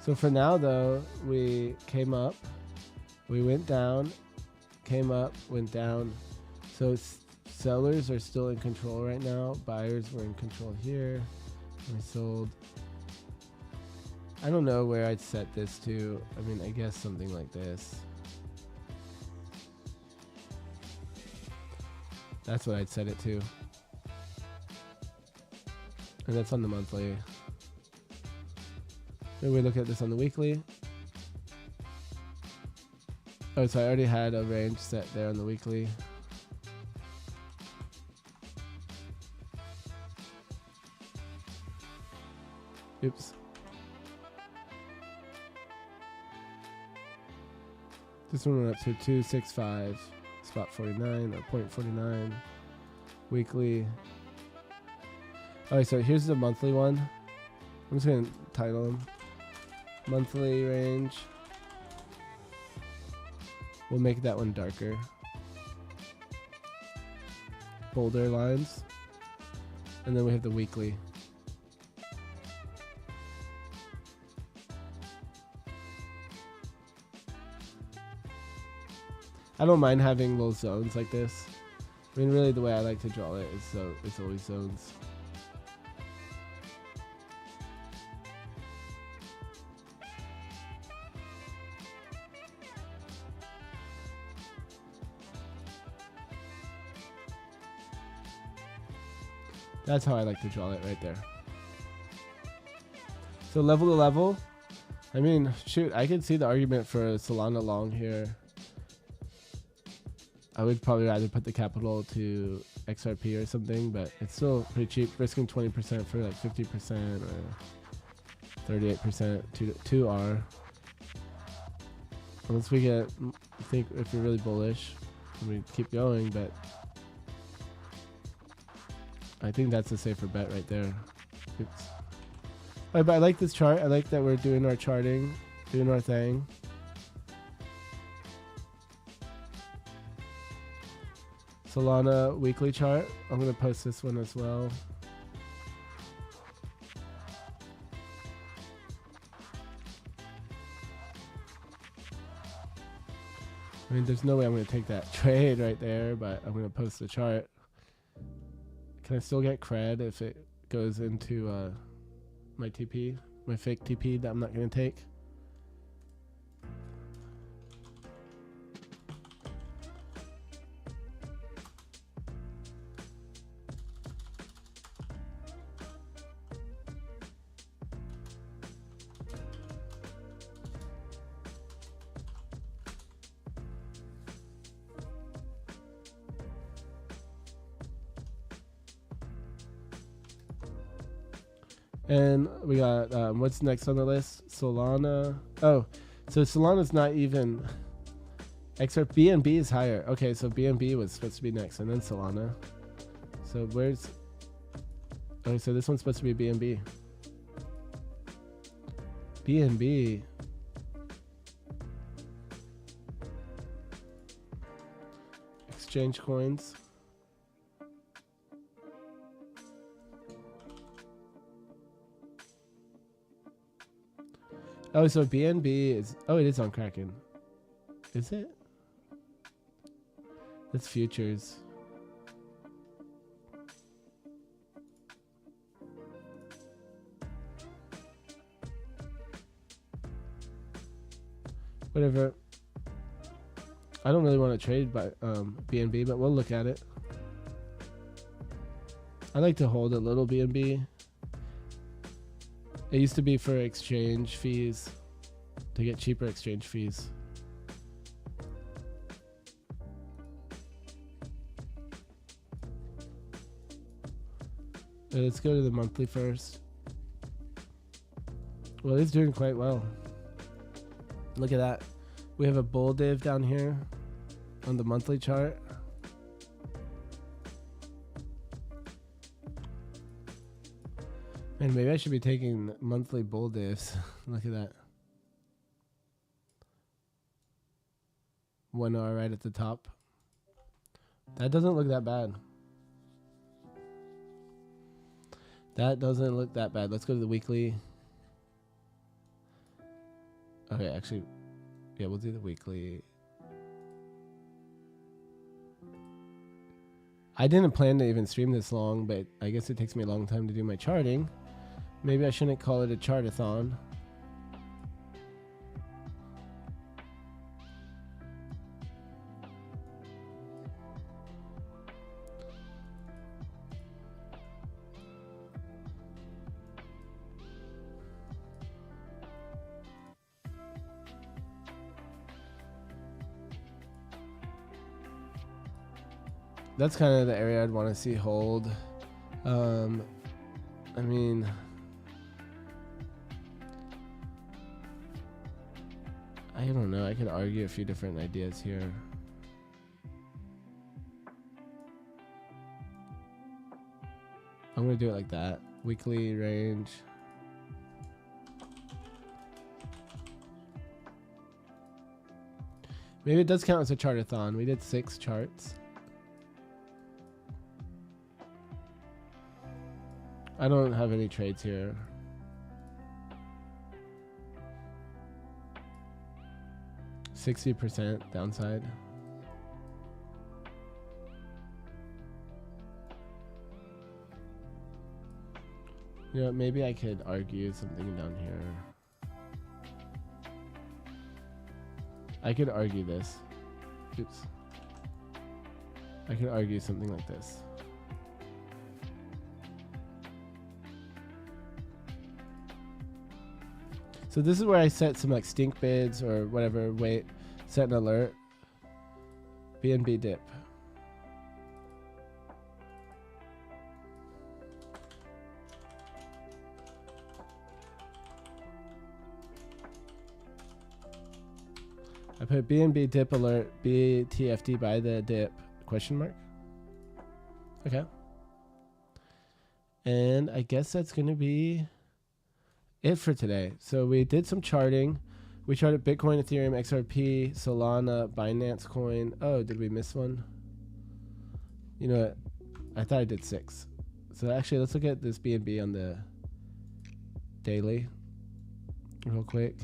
So for now though, we came up, we went down, came up, went down. So sellers are still in control right now. Buyers were in control here. We sold. I don't know where I'd set this to. I mean, I guess something like this. That's what I'd set it to. And that's on the monthly. Maybe we look at this on the weekly. Oh, so I already had a range set there on the weekly. Oops. This one went up to 265, spot 49 or 0.49 weekly. All right, so here's the monthly one. I'm just gonna title them monthly range. We'll make that one darker. Bolder lines. And then we have the weekly. I don't mind having little zones like this. I mean, really the way I like to draw it is so it's always zones. That's how I like to draw it right there. So level to level, I mean, shoot, I could see the argument for Solana long here. I would probably rather put the capital to XRP or something, but it's still pretty cheap. Risking 20% for like 50% or 38% to R. Unless we get, I think if you're really bullish, we keep going, but I think that's a safer bet right there. Oops. But I like this chart. I like that we're doing our charting, doing our thing. Solana weekly chart. I'm going to post this one as well. I mean, there's no way I'm going to take that trade right there, but I'm going to post the chart. Can I still get cred if it goes into my TP, my fake TP that I'm not going to take? And we got, what's next on the list? Solana. Oh, so Solana's not even, XRP, BNB is higher. Okay, so BNB was supposed to be next, and then Solana. So where's, okay, so this one's supposed to be BNB. BNB. Exchange coins. Oh, so BNB is... Oh, it is on Kraken. Is it? That's futures. Whatever. I don't really want to trade by BNB, but we'll look at it. I like to hold a little BNB. It used to be for exchange fees, to get cheaper exchange fees. Let's go to the monthly first. Well, it's doing quite well. Look at that. We have a bull div down here on the monthly chart. Man, maybe I should be taking monthly bull divs. Look at that. 1 hour right at the top. That doesn't look that bad. That doesn't look that bad. Let's go to the weekly. Okay, actually, yeah, we'll do the weekly. I didn't plan to even stream this long, but I guess it takes me a long time to do my charting. Maybe I shouldn't call it a chartathon. That's kind of the area I'd want to see hold. I mean, I don't know. I could argue a few different ideas here. I'm going to do it like that. Weekly range. Maybe it does count as a chartathon. We did 6 charts. I don't have any trades here. %60 downside. You know, maybe I could argue something down here. I could argue this. Oops. I could argue something like this. So this is where I set some like stink bids or whatever, wait, set an alert. BNB dip. I put BNB dip alert, BTFD buy the dip, question mark. Okay. And I guess that's going to be it for today. So we did some charting. We charted Bitcoin, Ethereum, XRP, Solana, Binance Coin. Oh, did we miss one? You know what? I thought I did 6. So actually, let's look at this BNB on the daily real quick.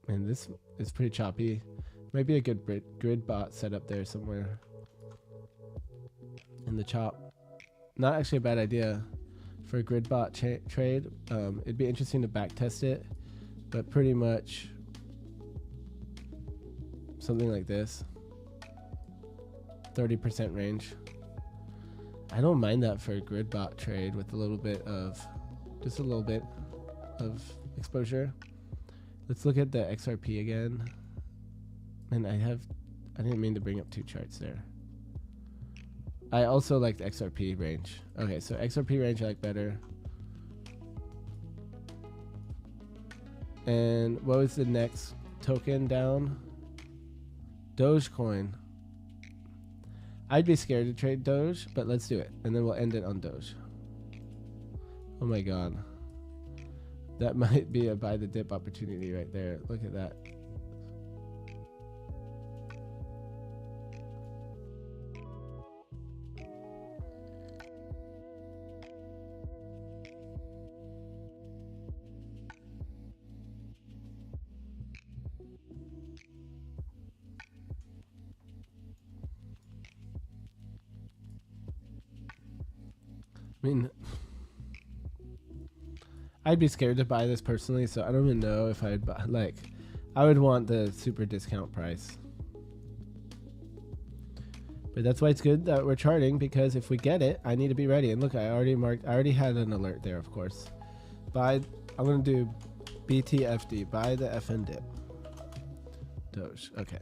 And this is pretty choppy. Might be a good grid bot set up there somewhere in the chop. Not actually a bad idea for a grid bot trade. It'd be interesting to back test it, but pretty much something like this, 30% range. I don't mind that for a grid bot trade with a little bit of, just a little bit of exposure. Let's look at the XRP again. And I didn't mean to bring up 2 charts there. I also liked XRP range. Okay, so XRP range I like better. And what was the next token down? Dogecoin. I'd be scared to trade Doge, but let's do it. And then we'll end it on Doge. Oh my god. That might be a buy the dip opportunity right there. Look at that. I mean, I'd be scared to buy this personally, so I don't even know if I'd buy, like, I would want the super discount price. But that's why it's good that we're charting, because if we get it, I need to be ready. And look, I already had an alert there, of course. I'm going to do BTFD, buy the FN dip. Doge, okay.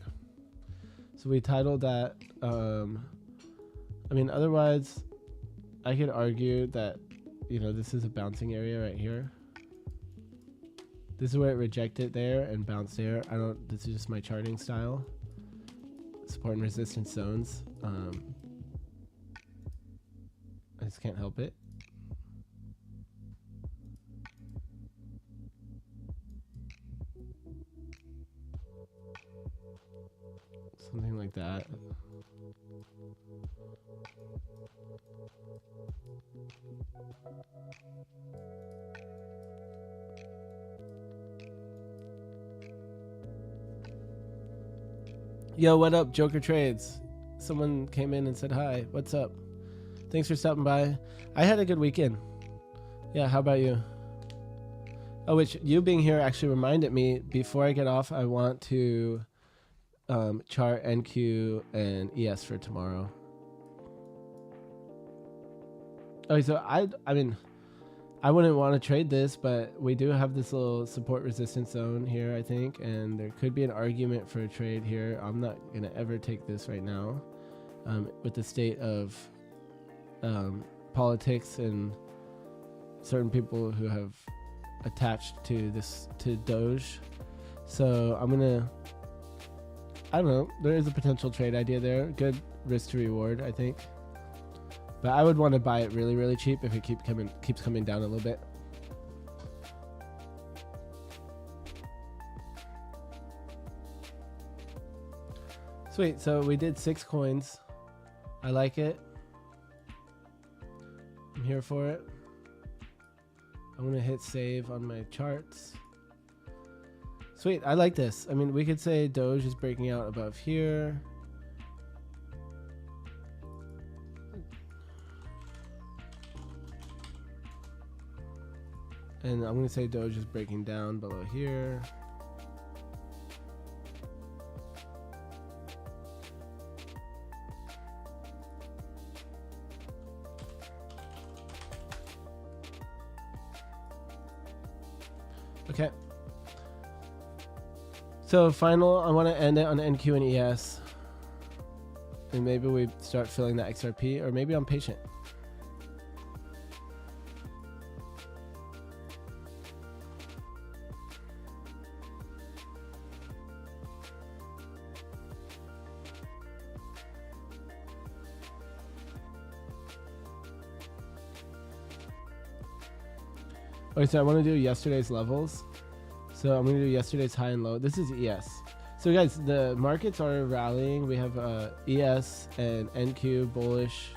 So So we titled that, I mean, otherwise, I could argue that, you know, this is a bouncing area right here. This is where it rejected there and bounced there. This is just my charting style. Support and resistance zones. I just can't help it. Something like that. Yo, what up, Joker Trades? Someone came in and said hi. What's up? Thanks for stopping by. I had a good weekend. Yeah, how about you? Oh, which you being here actually reminded me, before I get off, I want to chart NQ and ES for tomorrow. Okay, so I mean, I wouldn't want to trade this, but we do have this little support resistance zone here, I think, and there could be an argument for a trade here. I'm not going to ever take this right now with the state of politics and certain people who have attached to DOGE. So I'm going to, I don't know, there is a potential trade idea there. Good risk to reward, I think. But I would want to buy it really, really cheap if it keeps coming down a little bit. Sweet, so we did 6 coins. I like it. I'm here for it. I'm gonna hit save on my charts. Sweet, I like this. I mean, we could say Doge is breaking out above here. And I'm going to say Doge is breaking down below here. Okay. So final, I want to end it on NQ and ES. And maybe we start filling that XRP, or maybe I'm patient. Okay, so I want to do yesterday's levels. So I'm going to do yesterday's high and low. This is ES. So guys, the markets are rallying. We have ES and NQ bullish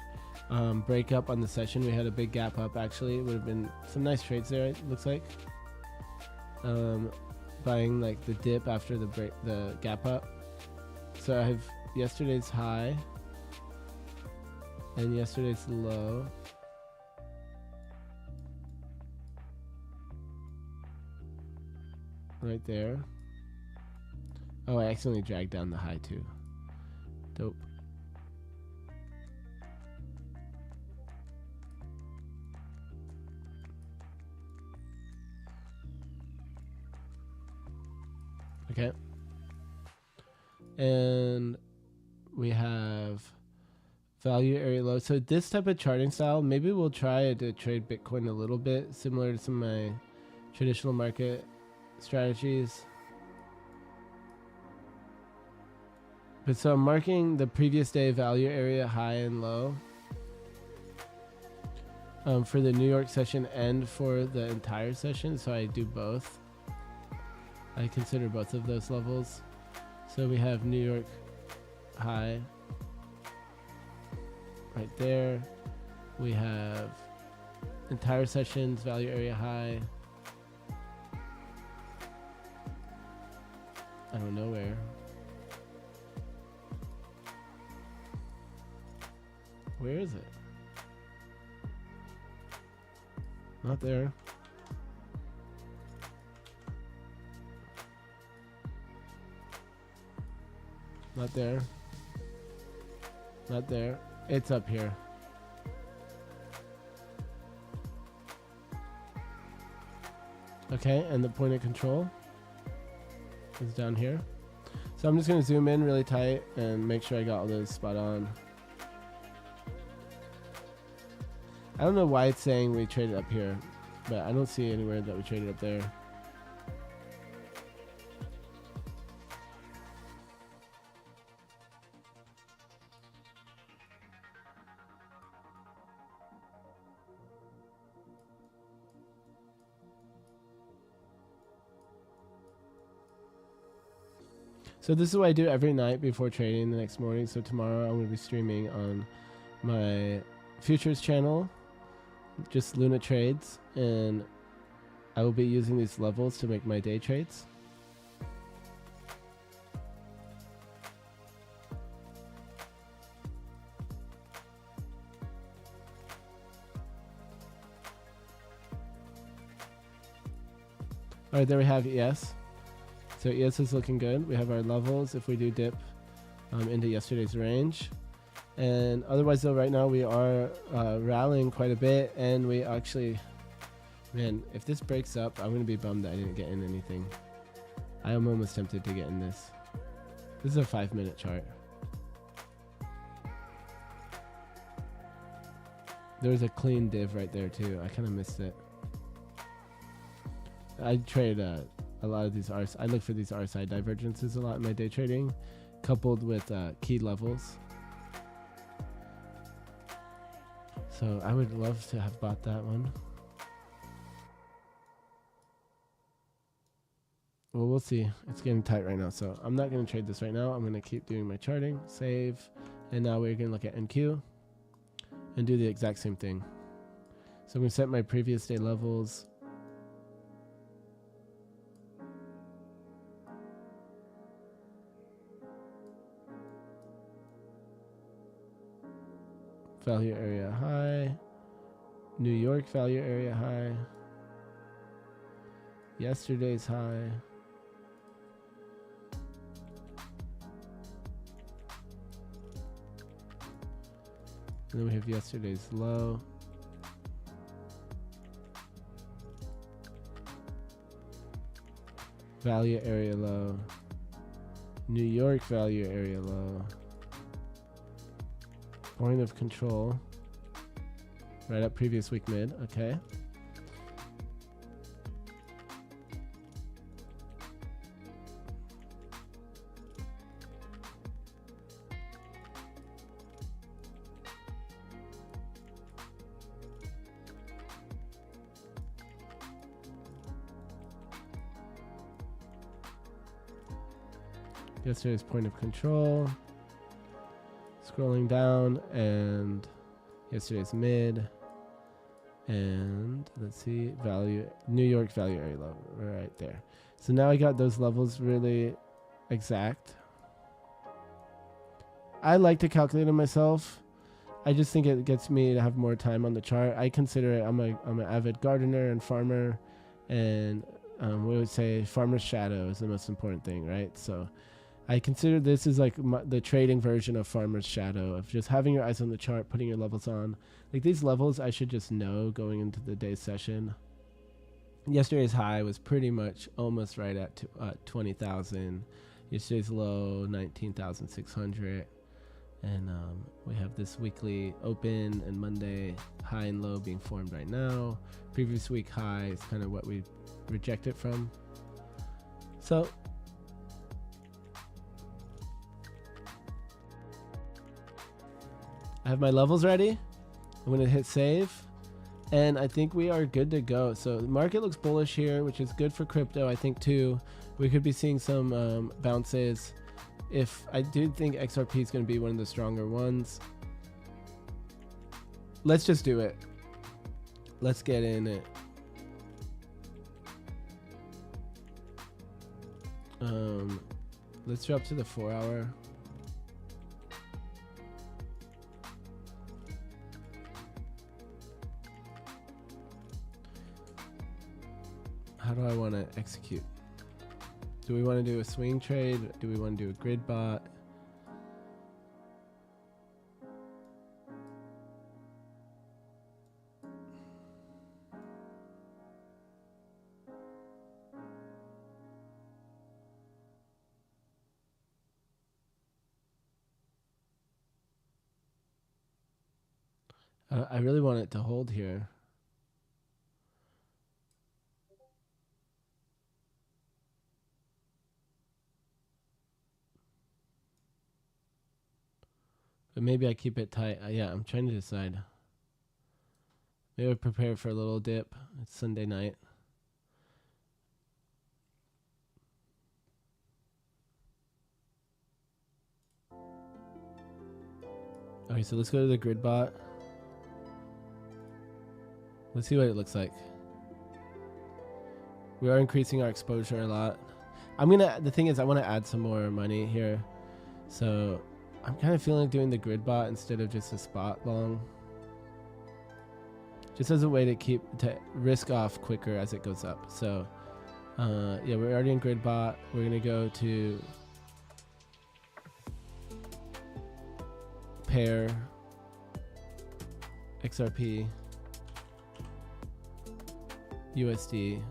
breakup on the session. We had a big gap up actually. It would have been some nice trades there, it looks like. Buying like the dip after the gap up. So I have yesterday's high and yesterday's low. Right there. Oh, I accidentally dragged down the high too. Dope. Okay. And we have value area low. So this type of charting style, maybe we'll try to trade Bitcoin a little bit similar to some of my traditional market strategies. But so I'm marking the previous day value area high and low for the New York session and for the entire session. So I do both. I consider both of those levels. So we have New York high right there. We have entire sessions value area high. I don't know where. Where is it? Not there. Not there. Not there. It's up here. Okay, and the point of control is down here. So I'm just going to zoom in really tight and make sure I got all those spot on. I don't know why it's saying we traded up here, but I don't see anywhere that we traded up there. So this is what I do every night before trading the next morning. So tomorrow I'm going to be streaming on my futures channel, just Luna trades, and I will be using these levels to make my day trades. All right, there we have ES. So ES is looking good. We have our levels if we do dip into yesterday's range. And otherwise though, right now we are rallying quite a bit, and we actually, man, if this breaks up, I'm going to be bummed that I didn't get in anything. I am almost tempted to get in this. This is a 5-minute chart. There's a clean div right there too. I kind of missed it. I trade a lot of these RSI. I look for these RSI divergences a lot in my day trading, coupled with key levels. So I would love to have bought that one. Well, we'll see. It's getting tight right now, so I'm not going to trade this right now. I'm going to keep doing my charting, save, and now we're going to look at NQ and do the exact same thing. So I'm going to set my previous day levels. Value area high, New York value area high, yesterday's high, and then we have yesterday's low, value area low, New York value area low, point of control, right up previous week mid, okay. Yesterday's point of control. Scrolling down, and yesterday's mid, and let's see, value, New York value area low, right there. So now I got those levels really exact. I like to calculate it myself. I just think it gets me to have more time on the chart. I consider it, I'm an avid gardener and farmer, and we would say farmer's shadow is the most important thing, right? So I consider this is like the trading version of farmer's shadow, of just having your eyes on the chart, putting your levels on. Like these levels I should just know going into the day's session. Yesterday's high was pretty much almost right at 20,000. Yesterday's low, 19,600. And we have this weekly open and Monday high and low being formed right now. Previous week high is kind of what we rejected from. So I have my levels ready. I'm going to hit save, and I think we are good to go. So the market looks bullish here, which is good for crypto, I think, too. We could be seeing some bounces. If I do think XRP is going to be one of the stronger ones. Let's just do it. Let's get in it. Let's drop to the 4-hour. How do I want to execute? Do we want to do a swing trade? Do we want to do a grid bot? I really want it to hold here. But maybe I keep it tight. Yeah, I'm trying to decide. Maybe I prepare for a little dip. It's Sunday night. Okay, so let's go to the grid bot. Let's see what it looks like. We are increasing our exposure a lot. The thing is, I want to add some more money here. So I'm kind of feeling like doing the grid bot instead of just a spot long. Just as a way to risk off quicker as it goes up. So yeah, we're already in grid bot. We're going to go to pair XRP USD.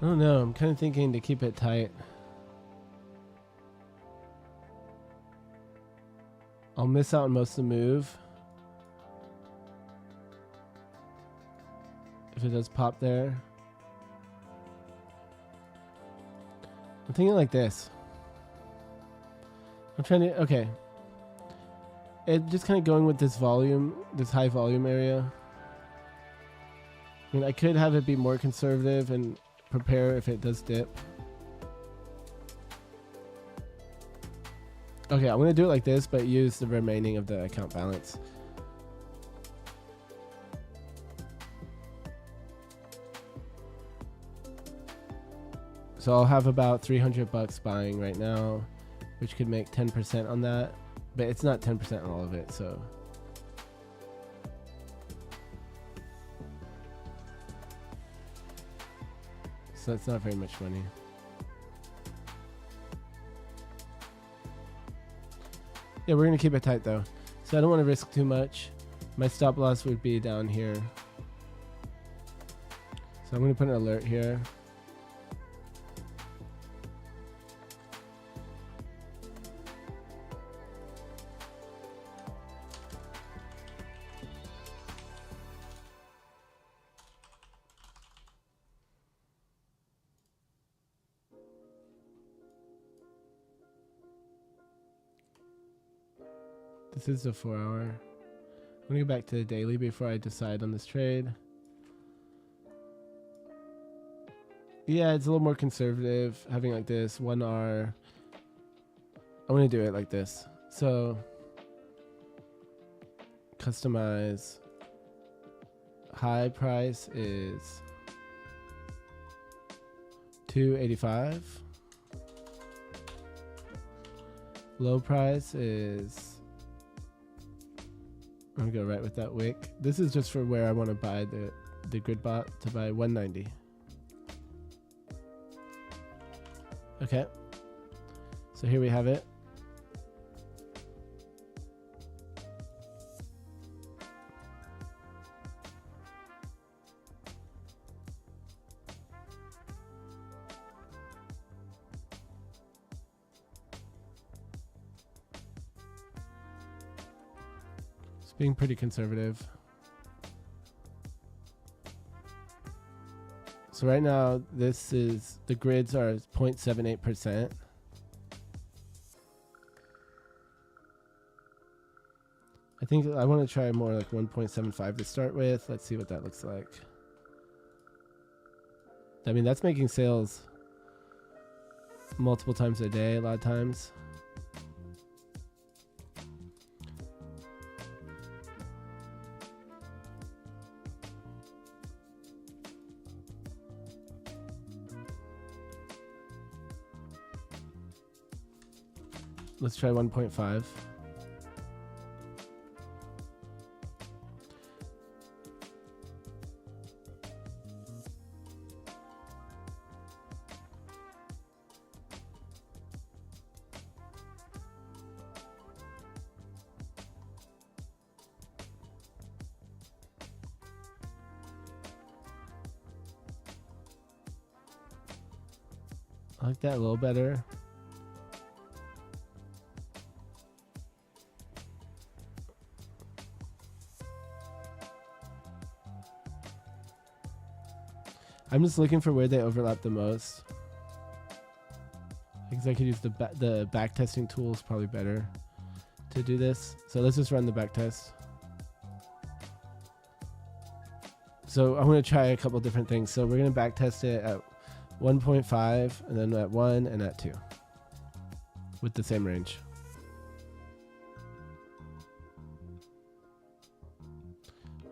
I don't know. I'm kind of thinking to keep it tight. I'll miss out on most of the move if it does pop there. I'm thinking like this. I'm trying to, okay. It just kind of going with this volume, this high volume area. I mean, I could have it be more conservative and prepare if it does dip. Okay, I'm gonna do it like this, but use the remaining of the account balance. So I'll have about 300 bucks buying right now, which could make 10% on that, but it's not 10% on all of it, so. So that's not very much money. Yeah, we're gonna keep it tight though. So I don't want to risk too much. My stop loss would be down here. So I'm gonna put an alert here. This is the 4 hour. I'm gonna go back to the daily before I decide on this trade. Yeah, it's a little more conservative having like this 1 hour. I'm gonna do it like this. So customize. High price is 285. Low price is, I'm gonna go right with that wick. This is just for where I want to buy the grid bot to buy 190. Okay. So here we have it. Being pretty conservative. So right now, this is, the grids are 0.78%. I think I want to try more like 1.75 to start with. Let's see what that looks like. I mean, that's making sales multiple times a day, a lot of times. Let's try 1.5. I like that a little better. I'm just looking for where they overlap the most. Because I could use the back testing tool is probably better to do this. So let's just run the back test. So I'm going to try a couple different things. So we're going to back test it at 1.5 and then at 1 and at 2 with the same range.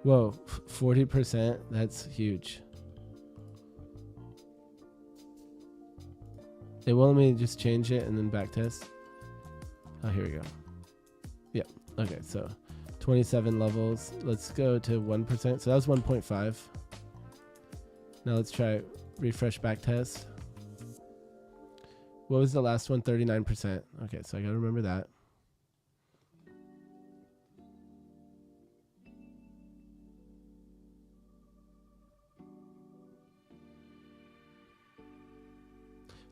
Whoa, 40%, that's huge. It won't let me just change it and then back test. Oh, here we go. Yep. Okay, so 27 levels. Let's go to 1%. So that was 1.5. Now let's try refresh back test. What was the last one? 39%. Okay, so I gotta remember that.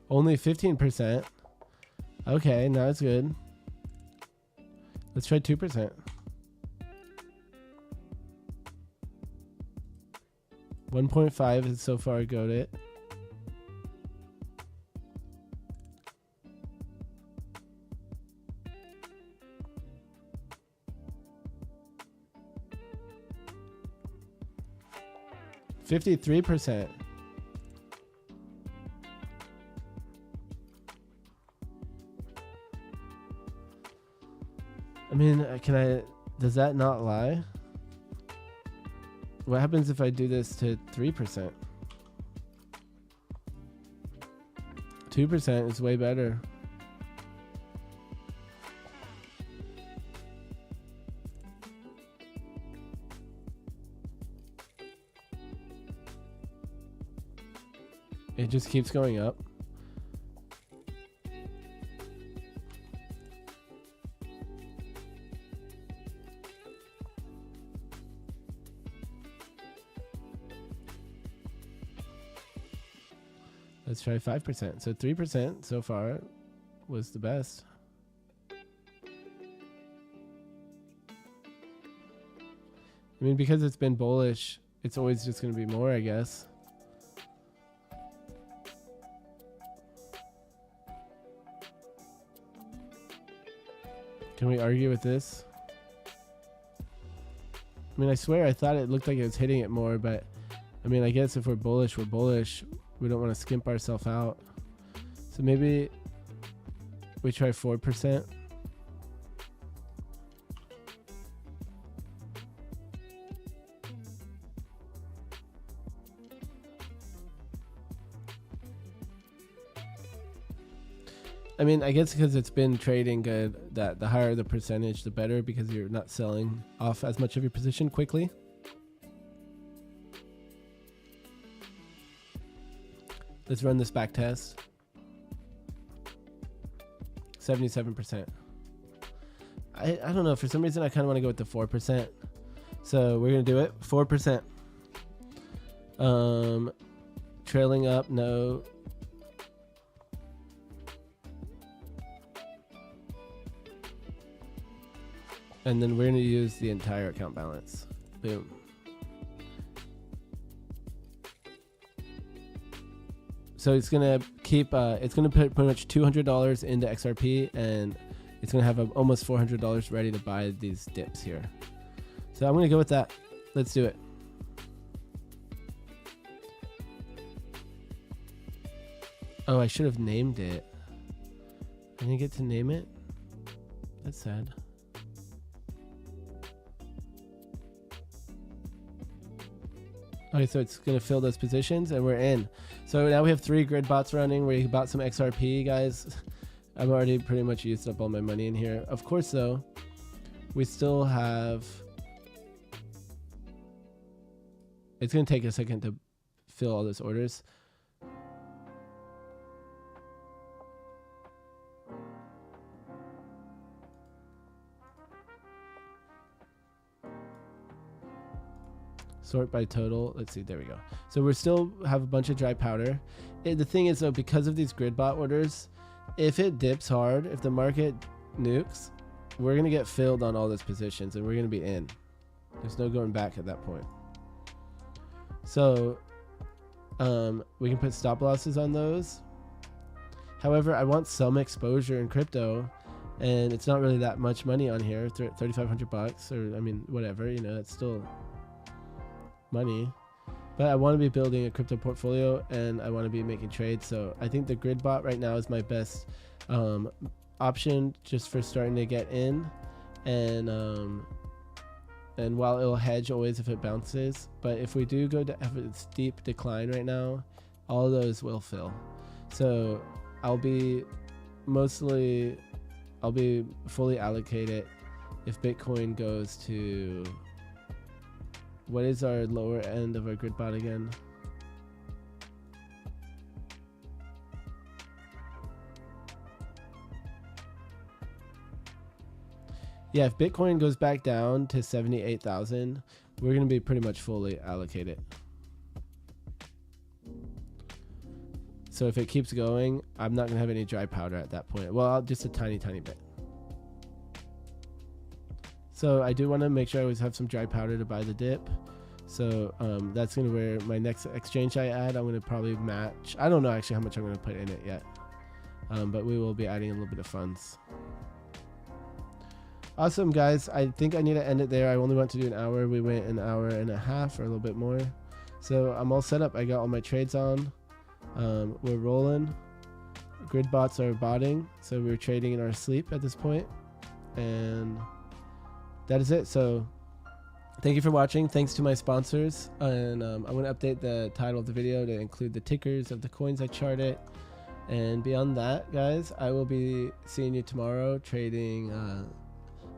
Only 15%. Okay, now it's good. Let's try 2%. 1.5 is so far got it. $53%. I mean, does that not lie? What happens if I do this to 3%? 2% is way better. It just keeps going up. Let's try 5%. So 3% so far was the best. I mean, because it's been bullish, it's always just going to be more, I guess. Can we argue with this? I mean, I swear I thought it looked like it was hitting it more, but I mean, I guess if we're bullish, we're bullish. We don't want to skimp ourselves out. So maybe we try 4%. I mean, I guess because it's been trading good, that the higher the percentage, the better, because you're not selling off as much of your position quickly. Let's run this back test. 77%. I don't know. For some reason, I kind of want to go with the 4%. So we're going to do it. 4%. Trailing up, no. And then we're going to use the entire account balance. Boom. So it's going to keep, it's going to put pretty much $200 into XRP, and it's going to have almost $400 ready to buy these dips here. So I'm going to go with that. Let's do it. Oh, I should have named it. I didn't get to name it. That's sad. Okay, so it's going to fill those positions, and we're in. So now we have 3 grid bots running. We bought some XRP, guys. I've already pretty much used up all my money in here. Of course, though, we still have... It's going to take a second to fill all those orders. Sort by total. Let's see. There we go. So we still have a bunch of dry powder. The thing is, though, because of these grid bot orders, if it dips hard, if the market nukes, we're going to get filled on all those positions and we're going to be in. There's no going back at that point. So we can put stop losses on those. However, I want some exposure in crypto, and it's not really that much money on here, 3,500 bucks, or I mean, whatever, you know, that's still money. But I want to be building a crypto portfolio, and I want to be making trades. So I think the grid bot right now is my best option just for starting to get in, and while it'll hedge always if it bounces, but if we do go to have a steep decline right now, all of those will fill. So I'll be fully allocated if Bitcoin goes to, what is our lower end of our grid bot again? Yeah, if Bitcoin goes back down to 78,000, we're going to be pretty much fully allocated. So if it keeps going, I'm not going to have any dry powder at that point. Well, just a tiny, tiny bit. So I do want to make sure I always have some dry powder to buy the dip. So that's going to where my next exchange I add, I'm going to probably match. I don't know actually how much I'm going to put in it yet. But we will be adding a little bit of funds. Awesome, guys. I think I need to end it there. I only want to do an hour. We went an hour and a half or a little bit more. So I'm all set up. I got all my trades on. We're rolling. Grid bots are botting. So we're trading in our sleep at this point. And that is it. So thank you for watching. Thanks to my sponsors. And I'm going to update the title of the video to include the tickers of the coins I charted. And beyond that, guys, I will be seeing you tomorrow trading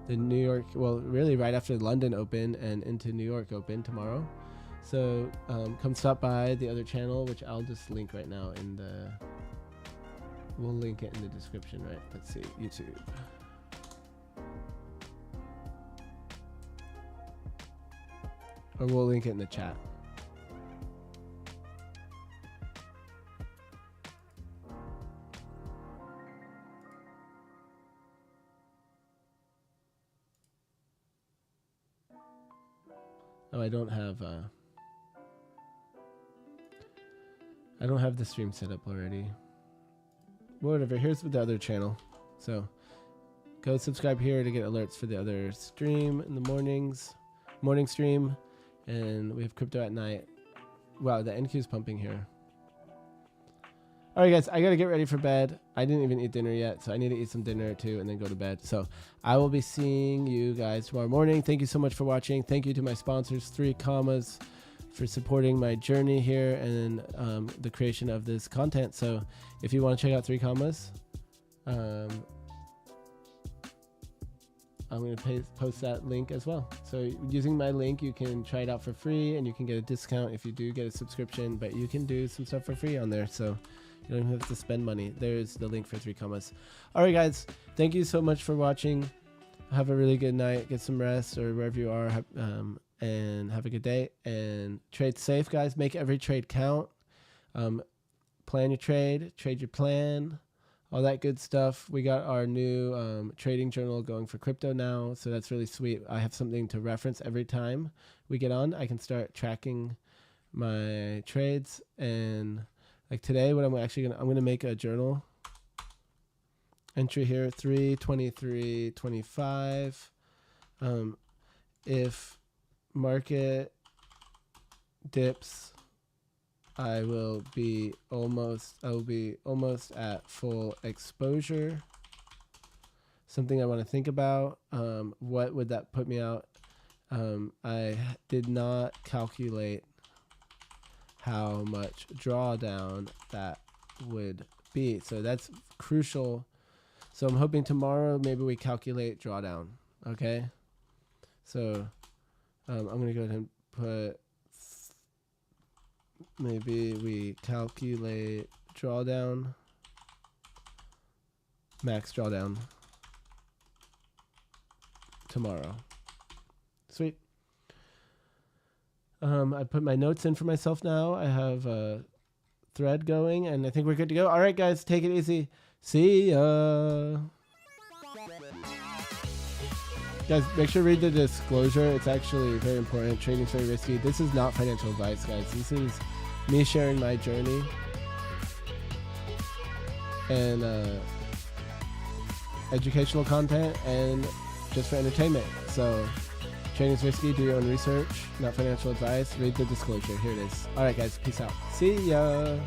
the New York, well, really right after the London Open and into New York Open tomorrow. So come stop by the other channel, which I'll just link right now in the, we'll link it in the description, right? Let's see, YouTube. Or we'll link it in the chat. Oh, I don't have the stream set up already. Whatever, here's the other channel. So go subscribe here to get alerts for the other stream in the morning stream, and we have crypto at night. Wow, the NQ is pumping here. All right, guys, I got to get ready for bed. I didn't even eat dinner yet, so I need to eat some dinner too and then go to bed. So I will be seeing you guys tomorrow morning. Thank you so much for watching. Thank you to my sponsors, 3commas, for supporting my journey here and the creation of this content. So if you want to check out 3commas, I'm going to post that link as well. So using my link, you can try it out for free, and you can get a discount if you do get a subscription, but you can do some stuff for free on there. So you don't have to spend money. There's the link for 3commas. All right, guys, thank you so much for watching. Have a really good night. Get some rest or wherever you are, and have a good day. And trade safe, guys. Make every trade count. Plan your trade your plan, all that good stuff. We got our new trading journal going for crypto now, so that's really sweet. I have something to reference every time we get on. I can start tracking my trades, and like today, what I'm gonna make a journal entry here, 3/23/25. If market dips, I will be almost at full exposure. Something I want to think about. What would that put me out? I did not calculate how much drawdown that would be. So that's crucial So I'm hoping tomorrow maybe we calculate drawdown. Okay. So I'm going to go ahead and put maybe we calculate drawdown, max drawdown tomorrow. Sweet. I put my notes in for myself now. I have a thread going, and I think we're good to go. All right, guys, take it easy. See ya. Guys, make sure to read the disclosure. It's actually very important. Trading's very risky. This is not financial advice, guys. This is me sharing my journey and educational content and just for entertainment. So trading's risky. Do your own research. Not financial advice. Read the disclosure. Here it is. All right, guys. Peace out. See ya.